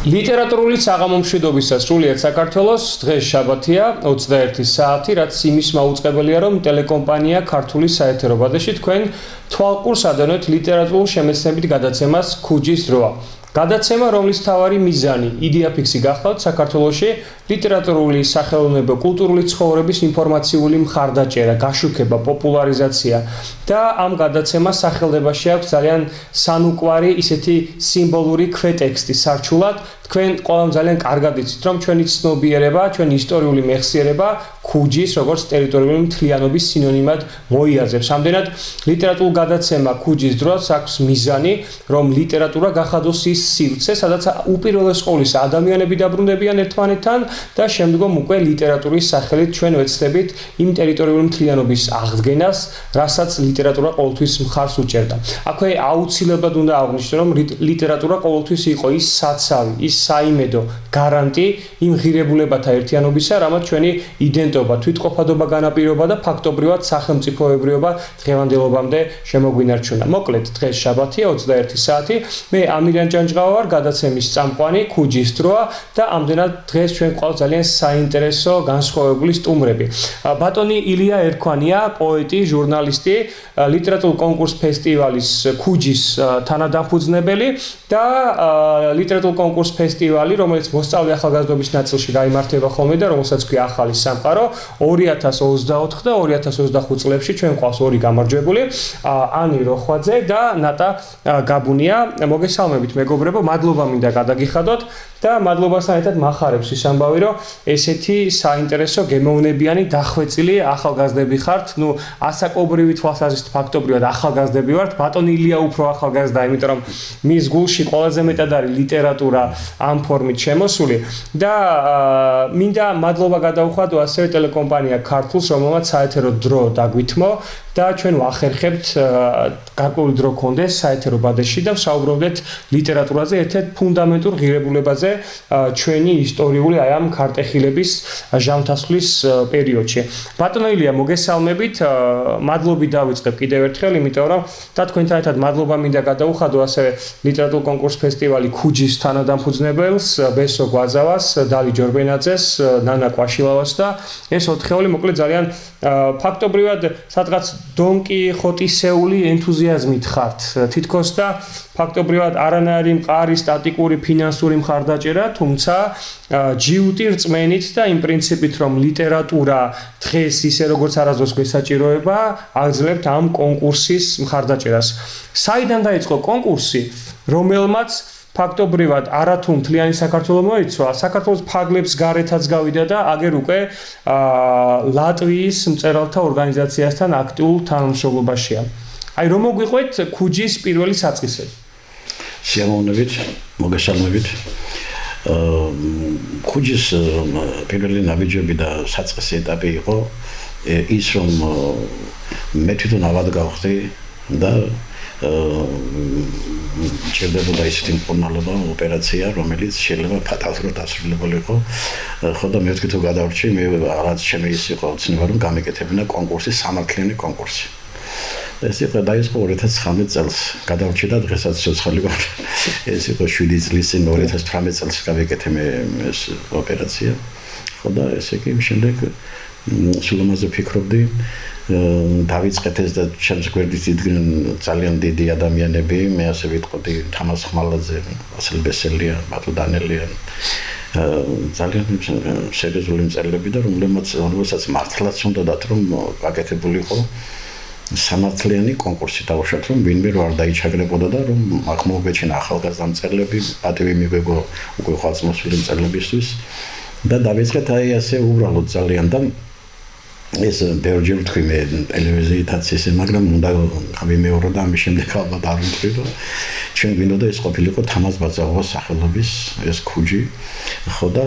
ლიტერატურული საღამომშვიდობისა სრულიად საქართველოს დღეს შაბათია 21 საათი, რაც იმის მაუწყებელია, რომ ტელეკომპანია ქართული საეთერო ბადეში თქვენ თვალყურს ადევნებთ ლიტერატურულ შემეცნებით გადაცემას ქუჯის დროა. გადაცემა, რომლის მთავარი მიზანი იდეაფიქსი გახლავთ საქართველოში ლიტერატურული, სახელოვნებო, კულტურული ცხოვრების ინფორმაციული მხარდაჭერა, გაშუქება, პოპულარიზაცია და ამ გადაცემას სახელდებაში აქვს ძალიან სანუკვარი ისეთი სიმბოლური ქვეტექსტი სარჩულად. თქვენ ყველამ ძალიან კარგად იცით, რომ ჩვენი ცნობიერება, ჩვენი ისტორიული მეხსიერება ქუჯის, როგორც ტერიტორიული მთლიანობის სინონიმად მოიაზრებს. ამდენად ლიტერატურულ გადაცემა ქუჯის დროაც აქვს მიზანი, რომ ლიტერატურა გახადოს ის სივრცე, სადაც უპირველეს ყოვლისა ადამიანები დაბრუნდებიან ერთმანეთთან და შემდგომ უკვე ლიტერატურის სახელით ჩვენ ვეცდებით იმ ტერიტორიული მთლიანობის აღდგენას, რასაც ლიტერატურა ყოველთვის მხარს უჭერდა. აქვე აუცილებლად უნდა აღვნიშნო, რომ ლიტერატურა ყოველთვის იყო ის საცავი, ის საიმედო გარანტი იმ ღირებულებათა ერთიანობისა, რამაც ჩვენი იდენტობა, თვითყოფადობა განაპირობა და ფაქტობრივად სახელმწიფოებრიობა დღევანდელობამდე შემოგვინარჩუნა. მოკლედ, დღეს შაბათია 21 საათი. მე ამირან ჭანჭყავა ვარ, გადაცემის წამყვანი ქუჯის დროა და ამდენად დღეს ჩვენ ყავს ძალიან საინტერესო განსხვავებული სტუმრები. ბატონი ილია ერქვანია, პოეტი, ჟურნალისტი, ლიტერატურულ კონკურს ფესტივალის ქუჯის თანადამფუძნებელი და ლიტერატურულ კონკურს ფესტივალი, რომელიც მოსწავლე ახალგაზრდობის ნაწილში გაიმართება ხოლმე და რომელსაც ქვია ახალი სამყარო 2024 და 2025 წლებში ჩვენ ყავს ორი გამარჯვებული, ანი როხვაძე და ნატა გაბუნია. მოგესალმებით მეგობრებო, მადლობა მინდა გადაგიხადოთ და მადლობასთან ერთად მახარებს ის ამბავი, რომ ესეთი საინტერესო გემოვნებიანი დახვეწილი ახალგაზრდები ხართ. ასაკობრივი თვალსაზრისით ფაქტობრივად ახალგაზრდები ვართ. ბატონი ილია უფრო ახალგაზრდა, იმიტომ რომ მის გულში ყველაზე მეტად არის ლიტერატურა ამ ფორმით შემოსული და მინდა მადლობა გადაუხადო ასევე ტელეკომპანია ქართულს, რომელმაც საეთერო დრო დაგვითმო და ჩვენ ვახერხებთ გარკვეული დრო კონდეს საეთერო ბადეში და ვსაუბრობდეთ ლიტერატურაზე, ერთ-ერთ ფუნდამენტურ ღირებულებაზე ჩვენი ისტორიული აი ამ ქარტეხილების ჟამთასვლის პერიოდში. ბატონო ილია, მოგესალმებით, მადლობით დავიწყებ კიდევ ერთხელ, იმიტომ რომ და თქვენთან ერთად მადლობა მინდა გადაუხადო ასევე ლიტერატურულ კონკურს ფესტივალი ქუჯის თანადამფუძნებელს, ბესო გვაზავას, დალი ჯორბენაძეს, ნანა კვაშილავას და ეს ოთხეული მოკლედ ძალიან ფაქტობრივად სადღაც დონკი ხოტისეული ენთუზიაზმით ხართ თითქოს და ფაქტობრივად არანაირი მყარი სტატიკური ფინანსური მხარდაჭერა, თუმცა ჯიუტი რწმენით და იმ პრინციპით, რომ ლიტერატურა დღეს ისე როგორც არასდროს გვესაჭიროება, აგრძელებთ ამ კონკურსის მხარდაჭერას. საიდან დაიწყო კონკურსი, რომელმაც ფაქტობრივად არათუ მთლიანი საქართველო მოიცვა, საქართველოს ფარგლებს გარეთაც გავიდა და აგერ უკვე ლატვიის მწერალთა ორგანიზაციასთან აქტიურ თანამშრომლობაშია. აი რომ მოგვიყვეთ ქუჯის პირველი საწყისები. სიამოვნებით, მოგესალმებით. ქუჯის პირველი ნაბიჯები და საწყისი ეტაპი იყო ის, რომ მე თვითონ ავად გავხდი და ჭირდებოდა ისეთი მკურნალობა, ოპერაცია, რომელიც შეიძლება ფატალურად დასრულებულიყო. ხო და მე ვთქვი თუ გადავრჩი, მე რაც ჩემი ის იყო ცნება, რომ გამეკეთებინა კონკურსი, სამართლიანი კონკურსი. ეს იყო დაიწყო 2019 წელს, გადავრჩი და დღესაც ცოცხალი ვარ. ეს იყო 7 წლის წინ 2018 წელს გავეკეთე მე ეს ოპერაცია. ხო და ესე იგი შემდეგ სულ ამაზე ფიქრობდი. დავიწყეთ ეს და ჩემს გვერდით იდგნენ ძალიან დიდი ადამიანები, მე ასე ვიტყოდი თამაზ ხმალაძე, ვასილ ბესელია, ბატო დანელია, ძალიან სერიოზული მწერლები და რომელსაც მართლაც უნდათ რომ გაკეთებულიყო სამართლიანი კონკურსი დავუშვათ, რომ ვინმე არ დაიჩაგრებოდა და რომ აქ მოგეჩინა ახალგაზრდა მწერლები, პატივი მიგვეგო უკვე ხალხმოსული მწერლებისთვის და დავიწყეთ აი ასე უბრალოდ ძალიან და ეს ბევრჯერ ვთქვი მე ტელევიზიითაც ისე, მაგრამ უნდა გამიმეორო და ამის შემდეგ ალბათ არ ვთქვი, რომ ჩვენ გვინდოდა ეს ყოფილიყო თამაზ ბაძავას სახელობის ეს ქუჯი, ხო და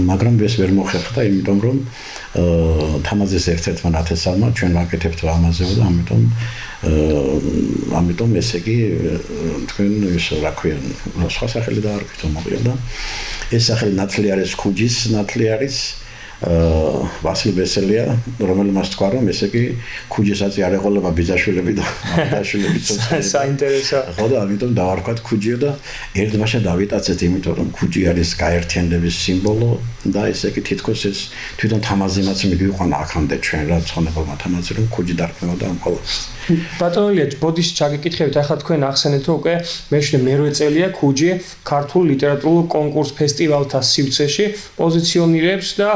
მაგრამ ეს ვერ მოხერხდა, იმიტომ რომ თამაზის ერთ-ერთმა ნათესავმა ჩვენ ვაკეთებთ ამაზე და ამიტომ ესე იგი თქვენ ის რა ქვია, სხვა სახელი დაარქვით მოკლედ და ეს სახელი ნათლი არის ქუჯის ნათლი არის ვასილ ბესელია, რომელმაც თქვა, რომ ესე იგი ქუჯისაც არ ეყოლება ბიძაშვილები და მამიდაშვილები ცოცხლები. საინტერესო. ხო და ამიტომ დავარქვათ ქუჯიო და ერთმანეთს დავიტაცეთ, იმიტომ რომ ქუჯი არის გაერთიანების სიმბოლო და ესე იგი თითქოს ეს თვითონ თამაზიმაც მიგვიყვანა აქამდე ჩვენ რა ცხონებელმა თამაზი რომ ქუჯი დარქმეოდა ამ ყოველს. ბატონო ილია, ბოდიში ჩაგეკითხებით, ახლა თქვენ ახსენეთ, რომ უკვე მე-8 წელია ქუჯი ქართულ ლიტერატურულ კონკურს ფესტივალთა სივრცეში პოზიციონირებს და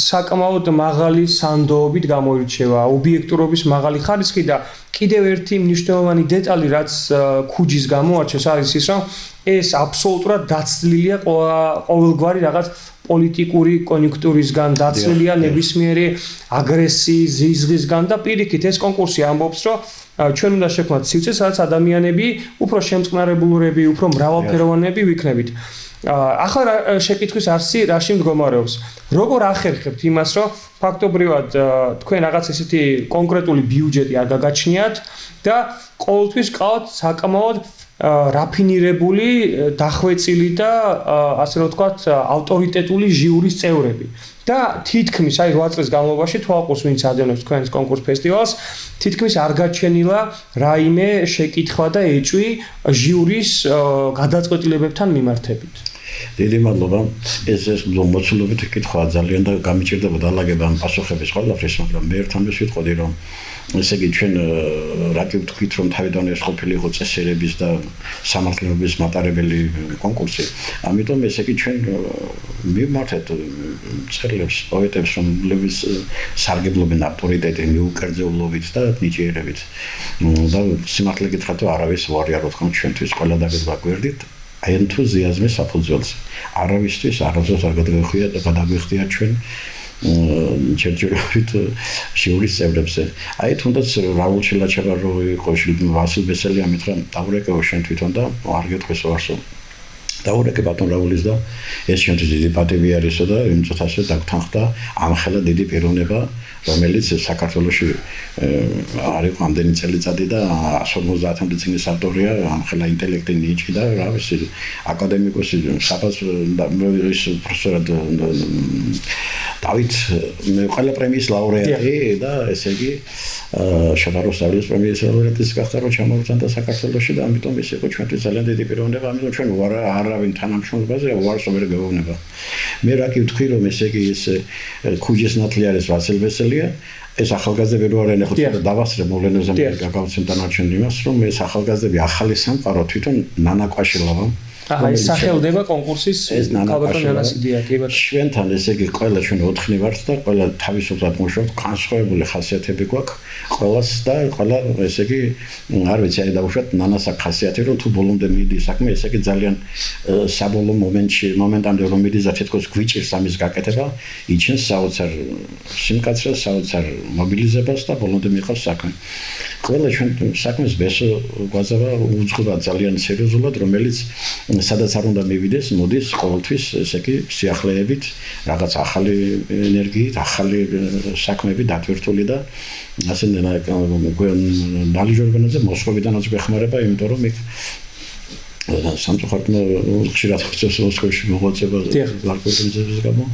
საკმაოდ მაღალი სანდოობით გამოირჩევა, ობიექტურობის მაღალი ხარისხი და კიდევ ერთი მნიშვნელოვანი დეტალი, რაც ქუჯის გამოარჩევს, არის ის, რომ ეს აბსოლუტურად დაცლილია ყოველგვარი რაღაც პოლიტიკური კონიუნქტურისგან, დაცლილია ნებისმიერი აგრესიის, ზიზღისგან და პირიქით ეს კონკურსი ამბობს, რომ ჩვენ უნდა შექმნათ სივრცე, სადაც ადამიანები უფრო შემწყნარებულები, უფრო მრავალფეროვანები ვიქნებით. ახლა შეკითხვის არსი რაში მდგომარეობს? როგორ ახერხებთ იმას, რომ ფაქტობრივად თქვენ რაღაც ესეთი კონკრეტული ბიუჯეტი არ გაგაჩნიათ და ყოველთვის ყავთ საკმაოდ რაფინირებული, დახვეწილი და ასე რომ ვთქვათ, ავტორიტეტული ჟიურის წევრები. და თითქმის აი 8 წლის განმავლობაში თვალყურს ვინც ადენებს თქვენს კონკურს ფესტივალს, თითქმის არ გაჩენილა რაიმე შეკითხვა და ეჭვი ჟიურის გადაწყვეტილებებთან მიმართებით. დიდი მადლობა. ეს მოცულობით კითხვა ძალიან და გამიჭირდება დალაგება ამ პასუხების ყველაფრის, მაგრამ მე ერთ ამბეს ვიტყოდი, რომ ესე იგი ჩვენ რა გითქვით, რომ თავიდანვე ეს ყოფილი იყო წესერების და სამართლებრივების მატარებელი კონკურსი. ამიტომ ესე იგი ჩვენ მივმართეთ წერილებს, პოეტებს, რომლებიც სარგებლობენ ავტორიტეტი, მიუკერძეულობით და ნიჭიერებით. და სიმართლე გითხრათ, რომ არავის ვარიარო თქვენ ჩვენთვის ყველა დაგება გვერდით. ენთუზიაზმის საფუძველზე. არავისთვის არასდროს არ გადაგვიხდია ჩვენ ჩერჩერობით ჟიურის წევრებზე. აი თუნდაც რაულ ჩელაჩაბარო იყო, ვასილ ბესელი ამითხრა, დაურეკეო შენ თვითონ და არ გეტყვეს ვარსო. დაურეკე ბატონ რაულის და ეს ჩვენთვის დიდი პატივი არისო და იმ წუთაშე დაგთანხმდა ამხელა დიდი პიროვნება, რომელიც საქართველოში არ იყო ამდენი წელიწადი და 150-მდე წინის ავტორია, ამხელა ინტელექტი ნიჭი და რა ვიცი, აკადემიკოსი საფასურის პროფესორად დავით ყველა პრემიის ლაურეატი და ესე იგი შაბაროსტავილის პრემიის ლაურეატის გახდა რომ ჩამოვიდნენ და საქართველოში და ამიტომ ეს იყო ჩვენთვის ძალიან დიდი პიროვნება, ამიტომ ჩვენ არავინ თანამშრომლობაზე უარს ვერ გეუბნება. მე რა გითქვი რომ ესე იგი ეს ქუჯის ნათლი არის ვასილ ბესელია, ეს ახალგაზრდები რო არიან ახლა დავასწრე მოვლენებზე მე გაგავცემ დანარჩენ იმას რომ ეს ახალგაზრდები ახალი სამყარო თვითონ ნანა კვაშილავა აი სახელდება კონკურსის ქალბატონ ნანას იდეა კი ბატონო. ჩვენთან ესე იგი ყველა ჩვენ 4 ვართ და ყველა თავისუფლად მუშაობთ, განსხვავებული ხასიათები გვაქვს ყველას და ყველა ესე იგი არ ვიცი აი დავუშვათ ნანას ხასიათი რომ თუ ბოლომდე მიდის საქმე ესე იგი ძალიან საბოლოო მომენტამდე რომ მიდის და თითქოს გვიჭირს ამის გაკეთება, იჩენს საოცარ სიმკაცრეს, საოცარ მობილიზებას და ბოლომდე მიყავს საქმე. ყველა ჩვენ საქმეს ბესო გვაზავა უძღვება ძალიან სერიოზულად, რომელიც სადაც არ უნდა მივიდეს, მოდის ყოველთვის ესე იგი სიახლეებით, რაღაც ახალი ენერგიით, ახალი საქმეები დათვირთული და ასე ნალიჟორბანაზე მოსკოვიდანაც გვეხმარება, იმიტომ რომ იქ სამწუხაროდ ხშირად ხდება მოსკოვში მოღვაწეობა ლარკოტიზების გამო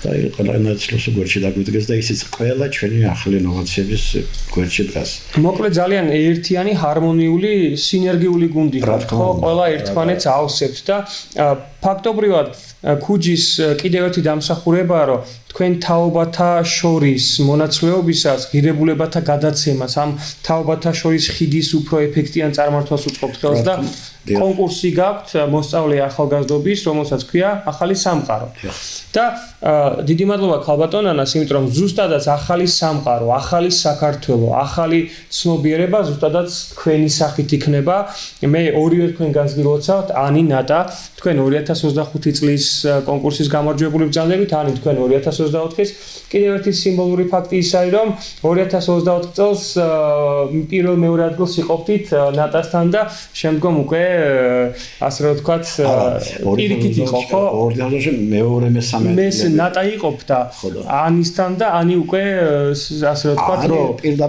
და ყველანაირად გვერდში დაგვიდგეს და ისიც ყველა ჩვენი ახალი ინოვაციების გვერდში დგას. მოკლედ ძალიან ერთიანი, ჰარმონიული, სინერგიული გუნდი ხართ, ხო? ყველა ერთმანეთს ავსებთ და ფაქტობრივად ქუჯის კიდევ ერთი დამსახურებაა, რომ თქვენ თაობათა შორის მონაცვლეობისას, ღირებულებათა გადაცემას, ამ თაობათა შორის ხიდის უფრო ეფექტიან წარმართვას უწყობთ ხელს და კონკურსი გაქვთ მოსწავლე ახალგაზრდობის, რომელსაც ქვია ახალი სამყარო. და დიდი მადლობა ქალბატონ ანას, იმიტომ რომ ზუსტადაც ახალი სამყარო, ახალი საქართველო, ახალი ცნობიერება ზუსტადაც თქვენი სახით იქნება. მე ორივე თქვენგანს გილოცავთ, ანი ნატა, თქვენ 2025 წლის კონკურსის გამარჯვებული ბრძანდებით, ანი თქვენ 2024-ის კიდევ ერთი სიმბოლური ფაქტი ის არის, რომ 2024 წელს პირველ-მეორე ადგილს იყოფთით ნატასთან და შემდგომ უკვე ასე რომ ვთქვათ პირიქით იყო, ხო? 2000-ში მეორე მესამე ნატა იყოფდა ანისთან და ანი უკვე ასე რომ ვთქვათ, რომ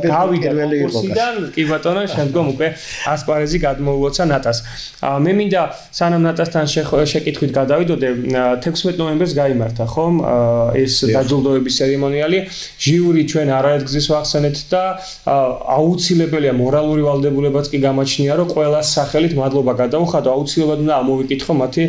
გავიდა კონკურსიდან, კი ბატონო, შემდგომ უკვე ასპარეზი გადმოულოცა ნატას. მე მინდა სანამ ნატასთან შეკითხვით გადავიდოდე, 16 ნოემბერს გაიმართა, ხომ? ეს დაჯილდოების ცერემონიალი. ჟიური ჩვენ არაერთგზის ვახსენეთ და აუცილებელია მორალური ვალდებულებაც კი გამაჩნია, რომ ყველა სახელით მადლობა გადაუხადო, აუცილებლად უნდა ამოვიკითხო მათი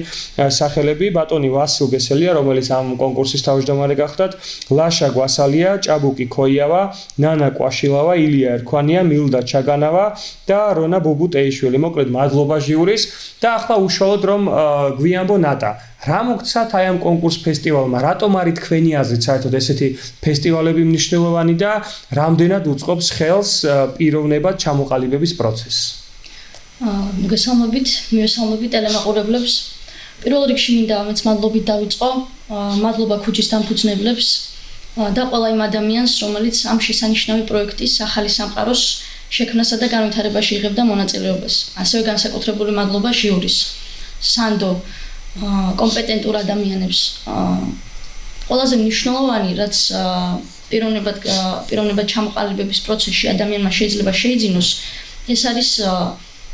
სახელები. ბატონი ვასილ გესელია, რომელიც ამ კონკურსის თავმჯდომარე გახდათ, ლაშა გვასალია, ჭაბუკი ქოიავა, ნანა კვაშილავა, ილია ერქვანია, მილდა ჩაგანავა და რონა ბუბუტეიშვილი. მოკლედ მადლობა ჟიურის და ახლა უშუალოდ რომ გვიამბო ნატა. რა მოგცათ აი ამ კონკურს ფესტივალმა? რატომ არის თქვენი აზრით საერთოდ ესეთი ფესტივალები მნიშვნელოვანი და რამდენად უწყობს ხელს პიროვნებად ჩამოყალიბების პროცესს? მივესალმებით ტელემაყურებლებს. პირველ რიგში მინდა ამაც მადლობით დავიწყო. მადლობა ქუჯის დამფუძნებლებს და ყველა იმ ადამიანს, რომელიც ამ შესანიშნავი პროექტის ახალი სამყაროს შექმნასა და განვითარებაში იღებდა მონაწილეობას. ასევე განსაკუთრებული მადლობა ჟიურის, სანდო, კომპეტენტურ ადამიანებს. ყველაზე მნიშვნელოვანი, რაც პიროვნებად ჩამოყალიბების პროცესში ადამიანმა შეიძლება შეიძინოს, ეს არის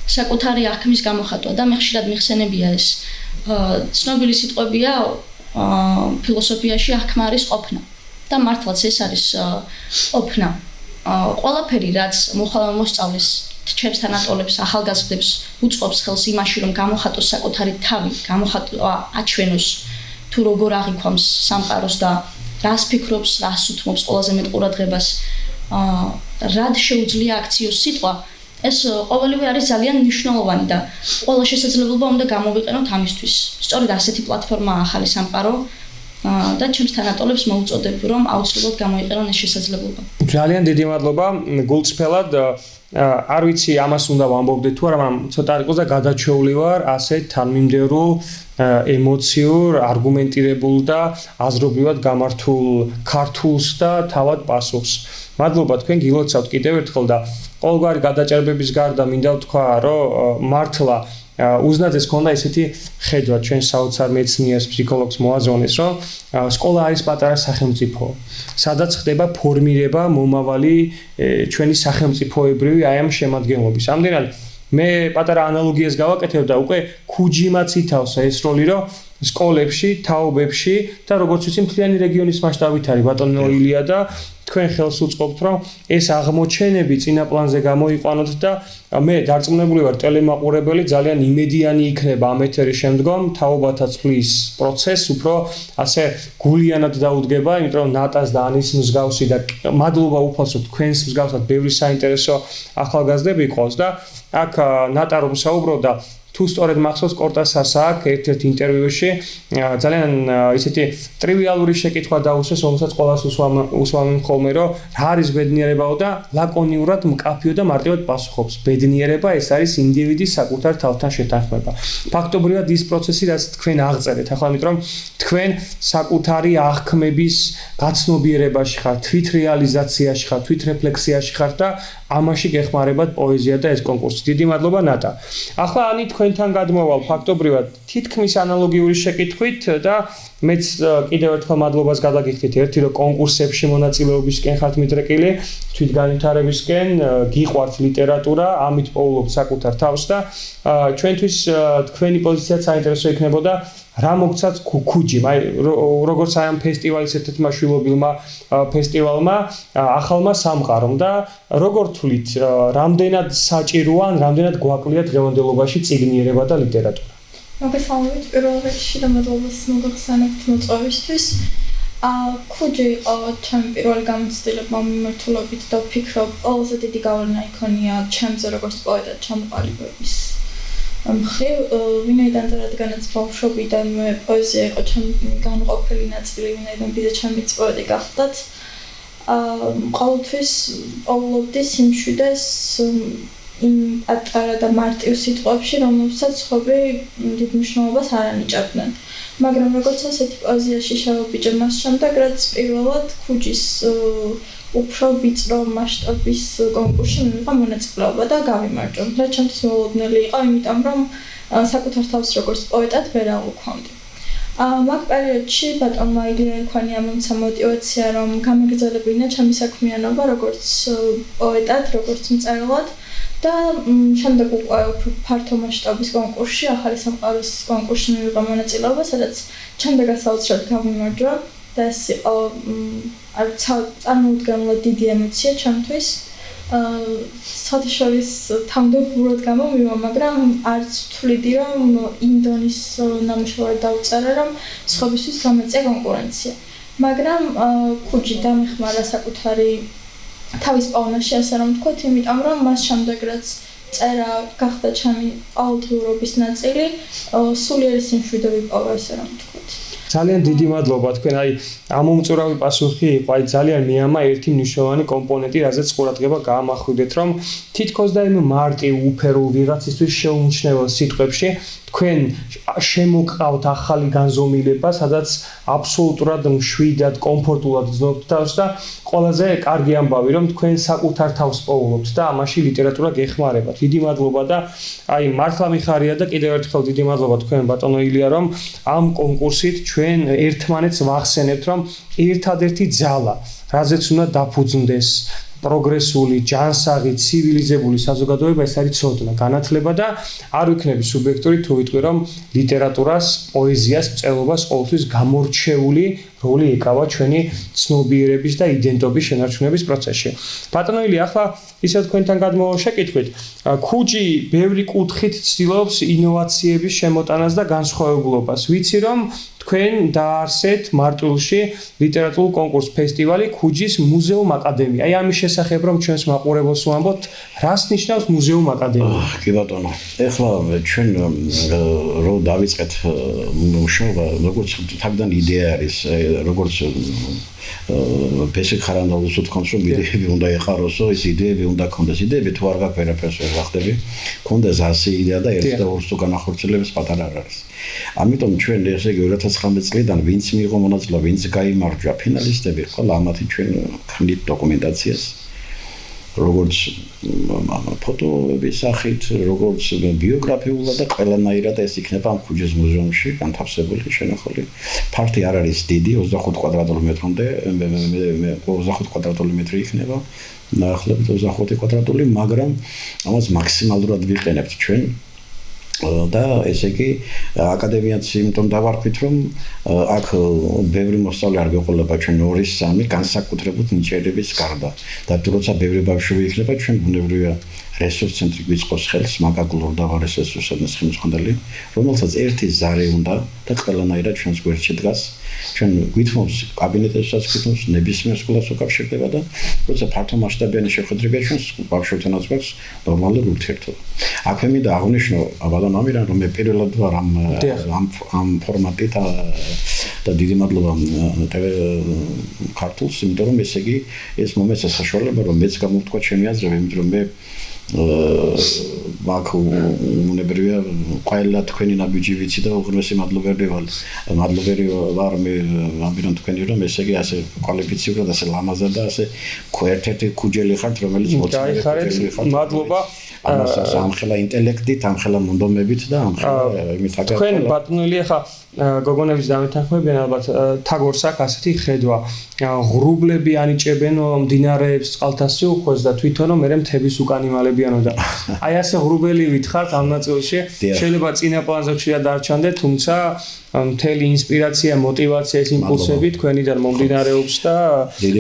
საკუთარი აღქმის გამოხატვა და მე ხშირად მიხსენებია ეს. ცნობილი სიტყვებია ფილოსოფიაში აღქმა არის ყოფნა და მართლაც ეს არის ყოფნა. ყველაფერი, რაც მოსწავლეს რჩევს თანატოლებს, ახალგაზრდებს უწყობს ხელს იმაში, რომ გამოხატოს საკუთარი თავი, აჩვენოს თუ როგორ აღიქვამს სამყაროს და რას ფიქრობს, რას უთმობს ყველაზე მეტ ყურადღებას, რად შეუძლია აქციოს სიტყვა, ეს ყოველივე არის ძალიან მნიშვნელოვანი და ყველა შესაძლებლობა უნდა გამოვიყენოთ ამისთვის. სწორედ ასეთი პლატფორმაა ახალი სამყარო და ჩემს თანატოლებს მოუწოდებ, რომ აუცილებლად გამოიყენონ ეს შესაძლებლობა. ძალიან დიდი მადლობა გულწრფელად. არ ვიცი ამას უნდა ვამბობდე თუ არა, მაგრამ ცოტა იყოს და გადაჩეული ვარ ასე თანმიმდევრულ, ემოციურ, არგუმენტირებულ და აზრობრივად გამართულ ქართულს და თავად პასუხს. მადლობა თქვენ გილოცავთ კიდევ ერთხელ და ყოველგვარი გადაჭერბების გარდა მინდა ვთქვა, რომ მართლა უზნაძეს ქონდა ესეთი ხედვა ჩვენ საოცარ მეცნიერს, ფსიქოლოგს მოაზროვნეს, რომ სკოლა არის პატარა სახელმწიფო, სადაც ხდება ფორმირება მომავალი ჩვენი სახელმწიფოებრივი აი ამ შემადგენლობის. ამდენად მე პატარა ანალოგიას გავაკეთებ და უკვე ქუჯიმაც ითავს ეს როლი, რომ სკოლებში, თაობებში და როგორც ვიცი მთლიანი რეგიონის მასშტაბით არის ბატონო ილია და თქვენ ხელს უწყობთ, რომ ეს აღმოჩენები წინაპლანზე გამოიყვანოთ და მე დარწმუნებული ვარ ტელემაყურებელი ძალიან იმედიანი იქნება ამ ეთერის შემდგომ თაობათა წვლის პროცესს უფრო ასე გულიანად დაუდგება, იმიტომ რომ ნატას და ანის მსგავსი და მადლობა უფალს რომ თქვენს მსგავსად ბევრი საინტერესო ახალგაზრდები ყავს და აქ ნატა რომ საუბრობდა თუ სწორედ მახსოვს კორტასარს აქ ერთ-ერთ ინტერვიუში ძალიან ისეთი ტრივიალური შეკითხვა დაუსვეს, რომელსაც ყველას უსვამენ ხოლმე, რომ რა არის ბედნიერებაო და ლაკონიურად მკაფიო და მარტივად პასუხობს. ბედნიერება ეს არის ინდივიდის საკუთარ თავთან შეთანხმება. ფაქტობრივად ის პროცესი, რაც თქვენ აღწერეთ, ახლა იმიტომ რომ თქვენ საკუთარი აღქმების გაცნობიერებაში ხართ, თვითრეალიზაციაში ხართ, თვითრეფლექსიაში ხართ და ამაში გეხმარებათ პოეზია და ეს კონკურსი. დიდი მადლობა ნატა. ახლა ანი თქვენთან გადმოვალ ფაქტობრივად თითქმის ანალოგიური შეკითხვით და მეც კიდევ ერთხელ მადლობას გადაგიხდით ერთი რომ კონკურსებში მონაწილეობისკენ ხართ მიდრეკილი, თვითგანვითარებისკენ, გიყვართ ლიტერატურა, ამით პოულობთ საკუთარ თავს და ჩვენთვის თქვენი პოზიციაც საინტერესო იქნებოდა რა მოგცათ ქუჯიმ, აი როგორც აი ამ ფესტივალის ერთ-ერთმა შვილობილმა ფესტივალმა, ახალმა სამყარომ და როგორ თვლით, რამდენად საჭიროა, რამდენად გვაკლია დღევანდელობაში წიგნიერება და ლიტერატურა? მოგესალმებით პირველ რიგში და მადლობას მოგახსენებთ მოწვევისთვის. ქუჯი იყო ჩემი პირველი გამოცდილება მიმართულებით და ვფიქრობ, ყველაზე დიდი გავლენა იქონია ჩემზე როგორც პოეტად ჩამოყალიბების მხრივ, ვინაიდან რადგანაც ბავშვობიდანვე პოეზია იყო ჩემი განუყოფელი ნაწილი, ვინაიდან ბიძა ჩემიც პოეტი გახდათ, ყოველთვის პოულობდი სიმშვიდეს იმ პატარა და მარტივ სიტყვებში, რომლებსაც ხობი დიდ მნიშვნელობას არ ანიჭებდნენ. მაგრამ როგორც ასეთი პოზიციაში შევაბიჯე მას შემდეგ, რაც პირველად ქუჯის უფრო ვიწრო მასშტაბის კონკურსში მივიღო მონაწილეობა და გავიმარჯვა. რაც ჩემთვის მოულოდნელი იყო, იმიტომ რომ საკუთარ თავს როგორც პოეტად ვერ აღვქვამდი. მაგ პერიოდში ბატონმა ილია ერქვანია მომცა мотиваცია, რომ გამეგრძელებინა ჩემი საქმიანობა როგორც პოეტად, როგორც მწერლად და შემდეგ უკვე უფრო ფართო მასშტაბის კონკურსში, ახალი სამყაროს კონკურსში მივიღო მონაწილეობა, სადაც შემდეგ საოცრად გავიმარჯვა და ეს იყო წარმოუდგენლად დიდი ემოცია ჩემთვის. საერთაშორის თავმდებურად გამომივა, მაგრამ არც ვთვლიდი, რომ იმ დონის ნამუშევარი დავწერე, რომ სხვებისთვის გამეწია კონკურენცია. მაგრამ ქუჯი დამეხმარა საკუთარი თავის პოვნაში, ასე რომ ვთქვათ, იმიტომ რომ მას შემდეგ რაც წერა გახდა ჩემი ყოველდღიურობის ნაწილი, სულიერი სიმშვიდე ვიპოვა, ასე რომ ვთქვათ. ძალიან დიდი მადლობა თქვენ, აი ამომწურავი პასუხი იყო, აი ძალიან მეამა ერთი მნიშვნელოვანი კომპონენტი, რაზეც ყურადღება გაამახვილეთ, რომ თითქოს და იმ მარტივ უფერულ ვიღაცისთვის შეუმჩნეველ სიტყვებში თქვენ შემოგყავთ ახალი განზომილება, სადაც აბსოლუტურად მშვიდად, კომფორტულად გრძნობთ თავს და ყველაზე კარგი ამბავი, რომ თქვენ საკუთარ თავს პოულობთ და ამაში ლიტერატურა გეხმარება. დიდი მადლობა და აი მართლა მიხარია და კიდევ ერთხელ დიდი მადლობა თქვენ ბატონო ილია, რომ ამ კონკურსით ჩვენ ერთმანეთს ვახსენებთ, რომ ერთადერთი ძალა, რაზეც უნდა დაფუძნდეს პროგრესული, ჯანსაღი, ცივილიზებული საზოგადოება, ეს არის ცოდნა, განათლება და არ ვიქნები სუბიექტური თუ ვიტყვი, რომ ლიტერატურას, პოეზიას, მწერლობას ყოველთვის გამორჩეული როლი ეკავა ჩვენი ცნობიერების და იდენტობის შენარჩუნების პროცესში. ბატონო ილია, ახლა ისე თქვენთან გადმოვა შეკითხვით, ქუჯი ბევრი კუთხით ცდილობს ინოვაციების შემოტანას და განსხვავებულობას. ვიცი, რომ თქვენ დაარსეთ მარტვილში ლიტერატურულ კონკურს ფესტივალი ქუჯის მუზეუმ აკადემია. აი ამის შესახებ რომ ჩვენს მაყურებელს ვამბობთ, რას ნიშნავს მუზეუმ აკადემია? კი ბატონო, ეხლა ჩვენ რო დავიწყეთ მუშაობა, როგორც თავიდან იდეა არის, როგორც ბესიკ ხარანდაულს უთქვამს, რომ იდეები უნდა ეხაროსო, ეს იდეები უნდა ქონდეს. იდეები თუ არ გაქვს ვერაფერს ვერ ვახდები, ქონდეს 100 იდეა და 1 და 2 თუ განახორციელებს პატარა არ არის. ამიტომ ჩვენ ესე იგი 2019 წლიდან ვინც მიიღო მონაწილეობა, ვინც გაიმარჯვა ფინალისტები, ყველა ამათი ჩვენ ქმნით დოკუმენტაციას. როგორც ფოტოების სახით, როგორც ბიოგრაფიულად და ყველანაირად ეს იქნება ამ ქუჯის მუზეუმში განთავსებული, შენახული. ფართი არ არის დიდი, 25 კვადრატული მეტრამდე, 25 კვადრატული მეტრი იქნება, დაახლოებით 25 კვადრატული, მაგრამ ამას მაქსიმალურად ვიყენებთ ჩვენ. და ესე იგი აკადემიაც იმიტომ დავარქვით, რომ აქ ბევრი მოსწავლე არ გეყოლება ჩვენ 2-3 განსაკუთრებით ნიჭიერების გარდა. და როცა ბევრი ბავშვი იქნება, ჩვენ ბუნებრივია რესურს ცენტრი გვიწყოს ხელს, მაგაგლურ და ვარეს რესურსების ხელმძღვანელი, რომელსაც ერთი ზარი უნდა და ყველანაირად ჩვენს გვერდში დგას. ჩვენ გვითმობს კაბინეტებსაც გვითმობს ნებისმიერ სკოლას უკავშირდება და როცა ფართო მასშტაბიანი შეხვედრებია ჩვენს ბავშვებთანაც გვაქვს ნორმალური ურთიერთობა. აქვე მინდა აღვნიშნო ბატონ ამირან, რომ მე პირველად ვარ ამ ფორმატით და დიდი მადლობა ქართულს, იმიტომ რომ ესე იგი ეს მომეცა საშუალება, რომ მეც გამოვთქვა ჩემი აზრები, იმიტომ რომ მე მაგ უნებრივია ყველა თქვენი ნაბიჯი ვიცი და უღრმესი მადლობერი ვარ მე ამბირონ თქვენი რომ ესე იგი ასე კვალიფიციურად ასე ლამაზად და ასე ერთ-ერთი ქუჯელი ხართ რომელიც მოწმე ხართ მადლობა ამხელა ინტელექტით ამხელა მონდომებით და ამხელა იმით აკეთებ თქვენ ბატონელი ხა გოგონების დამეთანხმებიან ალბათ თაგორს აქვს ასეთი ხედვა ღრუბლები ანიჭებენ მდინარეებს წყალთან სიუხვეს და თვითონ მე მთების უკან იმალებიანო და აი ასე ღრუბელი ვითხართ ამ ნაწილში შეიძლება წინა პლანზე ხშირად დარჩანდეთ თუმცა მთელი ინსპირაცია მოტივაცია ეს იმპულსები თქვენიდან მომდინარეობს და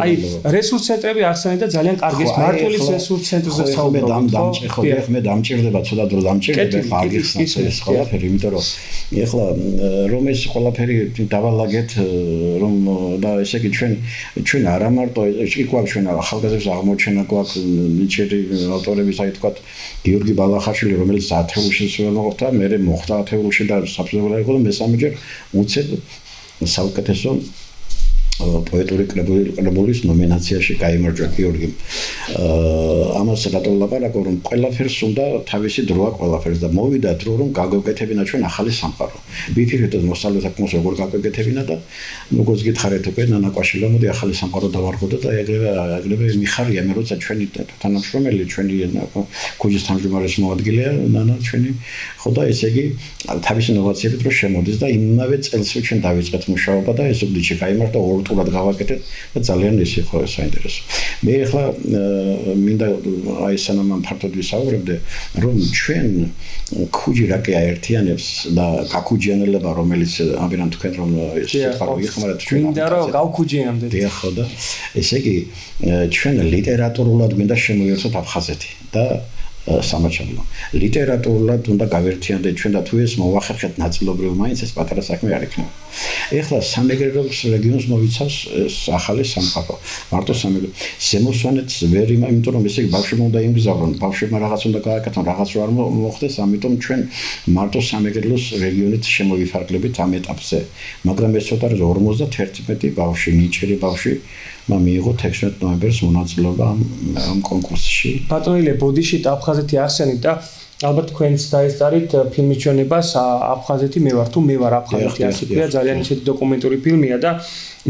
აი რესურს ცენტრები ახსენეთ და ძალიან კარგი ეს მარტვილის რესურს ცენტრზე საუბრობთ მე დამჭირდება ცოტა დრო დამჭირდება აგიხსნას ეს ყველაფერი იმიტომ რომ ეხლა რომ ეს ყველაფერი დავალაგეთ რომ და ესე იგი ჩვენ არა მარტო ის გვაქვს ჩვენ ახალგაზრდებს აღმოჩენა გვაქვს ნიჭიერი ავტორების აი თქვა გიორგი ბალახაშვილი რომელიც 10 თეულში მოხდა მე მოხდა 10 თეულში და საფუძველი იყო და მესამეჯერ უცებ საუკეთესო პოეტური კრებულის ნომინაციაში გაიმარჯვა გიორგიმ. ამას რატომ ლაპარაკობ, რომ ყველაფერს უნდა თავისი დროა ყველაფერს და მოვიდა დრო, რომ გაგვეკეთებინა ჩვენ ახალი სამყარო. ვიფიქრეთ, რომ მოსწავლე საქმეს როგორ გაგვეკეთებინა და როგორც გითხარით უკვე ნანა კვაშილა მოდი ახალი სამყარო დავარღოთ და ეგრევე მიხარია მე როცა ჩვენი თანამშრომელი ჩვენი ქუჯის თავმჯდომარის მოადგილეა ნანა ჩვენი ხო და ესე იგი თავისი ინოვაციებით რო შემოდის და იმავე წელს ჩვენ დავიწყეთ მუშაობა და ეს უბდიჩი გაიმართა ორ ტურად გავაკეთეთ და ძალიან ისე ხო საინტერესო. მე ახლა მინდა აი სანამ ფართოდ ვისაუბრებდე რომ ჩვენ ქუჯი რა კი აერთიანებს და გაქუჯიანელება რომელიც ამბერან თქვენ რომ ეს სიტყვა იხმარეთ ჩვენ მინდა რომ გავქუჯიანდეთ. დიახ ხო და ესე იგი ჩვენ ლიტერატურულად გვინდა შემოვიერთოთ აფხაზეთი და სამაჩაბლო. ლიტერატურულად უნდა გავერთიანდეთ ჩვენ და თუ ეს მოვახერხეთ ნაწილობრივ მაინც ეს პატარა საქმე არ იქნება. ეხლა სამეგრელოს რეგიონს მოიცავს ახალი სამყარო. მარტო სამეგრელო ზემოსვანეთს ვერ იმიტომ რომ ესე იგი ბავშვებმა უნდა იმგზავრონ, ბავშვებმა რაღაც უნდა გააკეთონ, რაღაც რო არ მოხდეს, ამიტომ ჩვენ მარტო სამეგრელოს რეგიონით შემოვიფარგლებით ამ ეტაპზე. მაგრამ ეს ცოტა 51 ბავშვი, ნიჭიერი ბავშვი მიიღო 16 ნოემბერს მონაწილეობა ამ კონკურსში. ბატონილე ბოდიში აფხაზეთი ახსენით და ალბათ თქვენც დაესწარით ფილმის ჩვენებას აფხაზეთი მე ვარ თუ მე ვარ აფხაზეთი ასეთია ძალიან ისეთი დოკუმენტური ფილმია და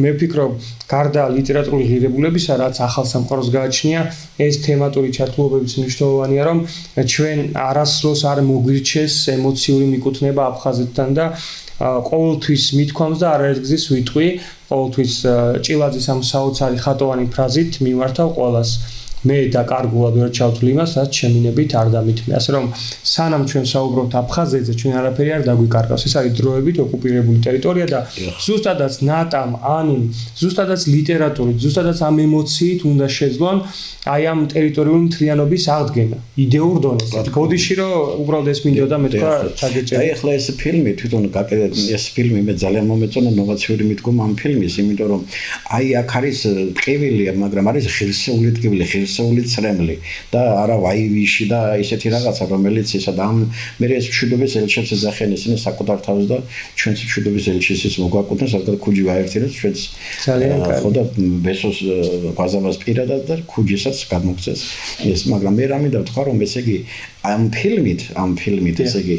მე ვფიქრობ გარდა ლიტერატურული ღირებულებისა რაც ახალ სამყაროს გააჩნია ეს თემატური ჩართულობებიც მნიშვნელოვანია რომ ჩვენ არასდროს არ მოგვირჩეს ემოციური მიკუთვნება აფხაზეთთან და ყოველთვის მithქვამს და არაერთგზის ვიტყვი ყოველთვის ჭილაძის ამ საოცარი ხატოვანი ფრაზით მივართავ ყველას მე დაკარგულად ვერ ჩავთვლი იმას, რაც შემინებით არ დამითმე. ასე რომ სანამ ჩვენ საუბრობთ აფხაზეთზე, ჩვენ არაფერი არ დაგვიკარგავს. ეს არის დროებით ოკუპირებული ტერიტორია და ზუსტადაც ნატამ, ანიმ, ზუსტადაც ლიტერატურით, ზუსტადაც ამ ემოციით უნდა შეძლონ აი ამ ტერიტორიული მთლიანობის აღდგენა, იდეურ დონეზე. ბოდიში რომ უბრალოდ ეს მინდოდა მე თქვა ჩაგეჭერა. აი ახლა ეს ფილმი თვითონ ეს ფილმი მე ძალიან მომეწონა ნოვაციური მიდგომა ამ ფილმის, იმიტომ რომ აი აქ არის ტკივილია, მაგრამ არის ღირსეული ტკივილი, ღირსეული წრემლი და არა ვაივიში და ისეთი რაღაცა, რომელიც ისა და ამ მე ეს მშვიდობის ელჩებს ეძახიან ისინი საკუთარ თავს და ჩვენც მშვიდობის ელჩის ის მოგვაკუთვნეს, რადგან ქუჯი ვაერთიანებს ჩვენც ძალიან კარგი. ხო და ბესოს ბაზამას პირადად და ქუჯისაც გადმოგწეს ეს, მაგრამ მე რა მინდა ვთქვა რომ ესე იგი ამ ფილმით ესე იგი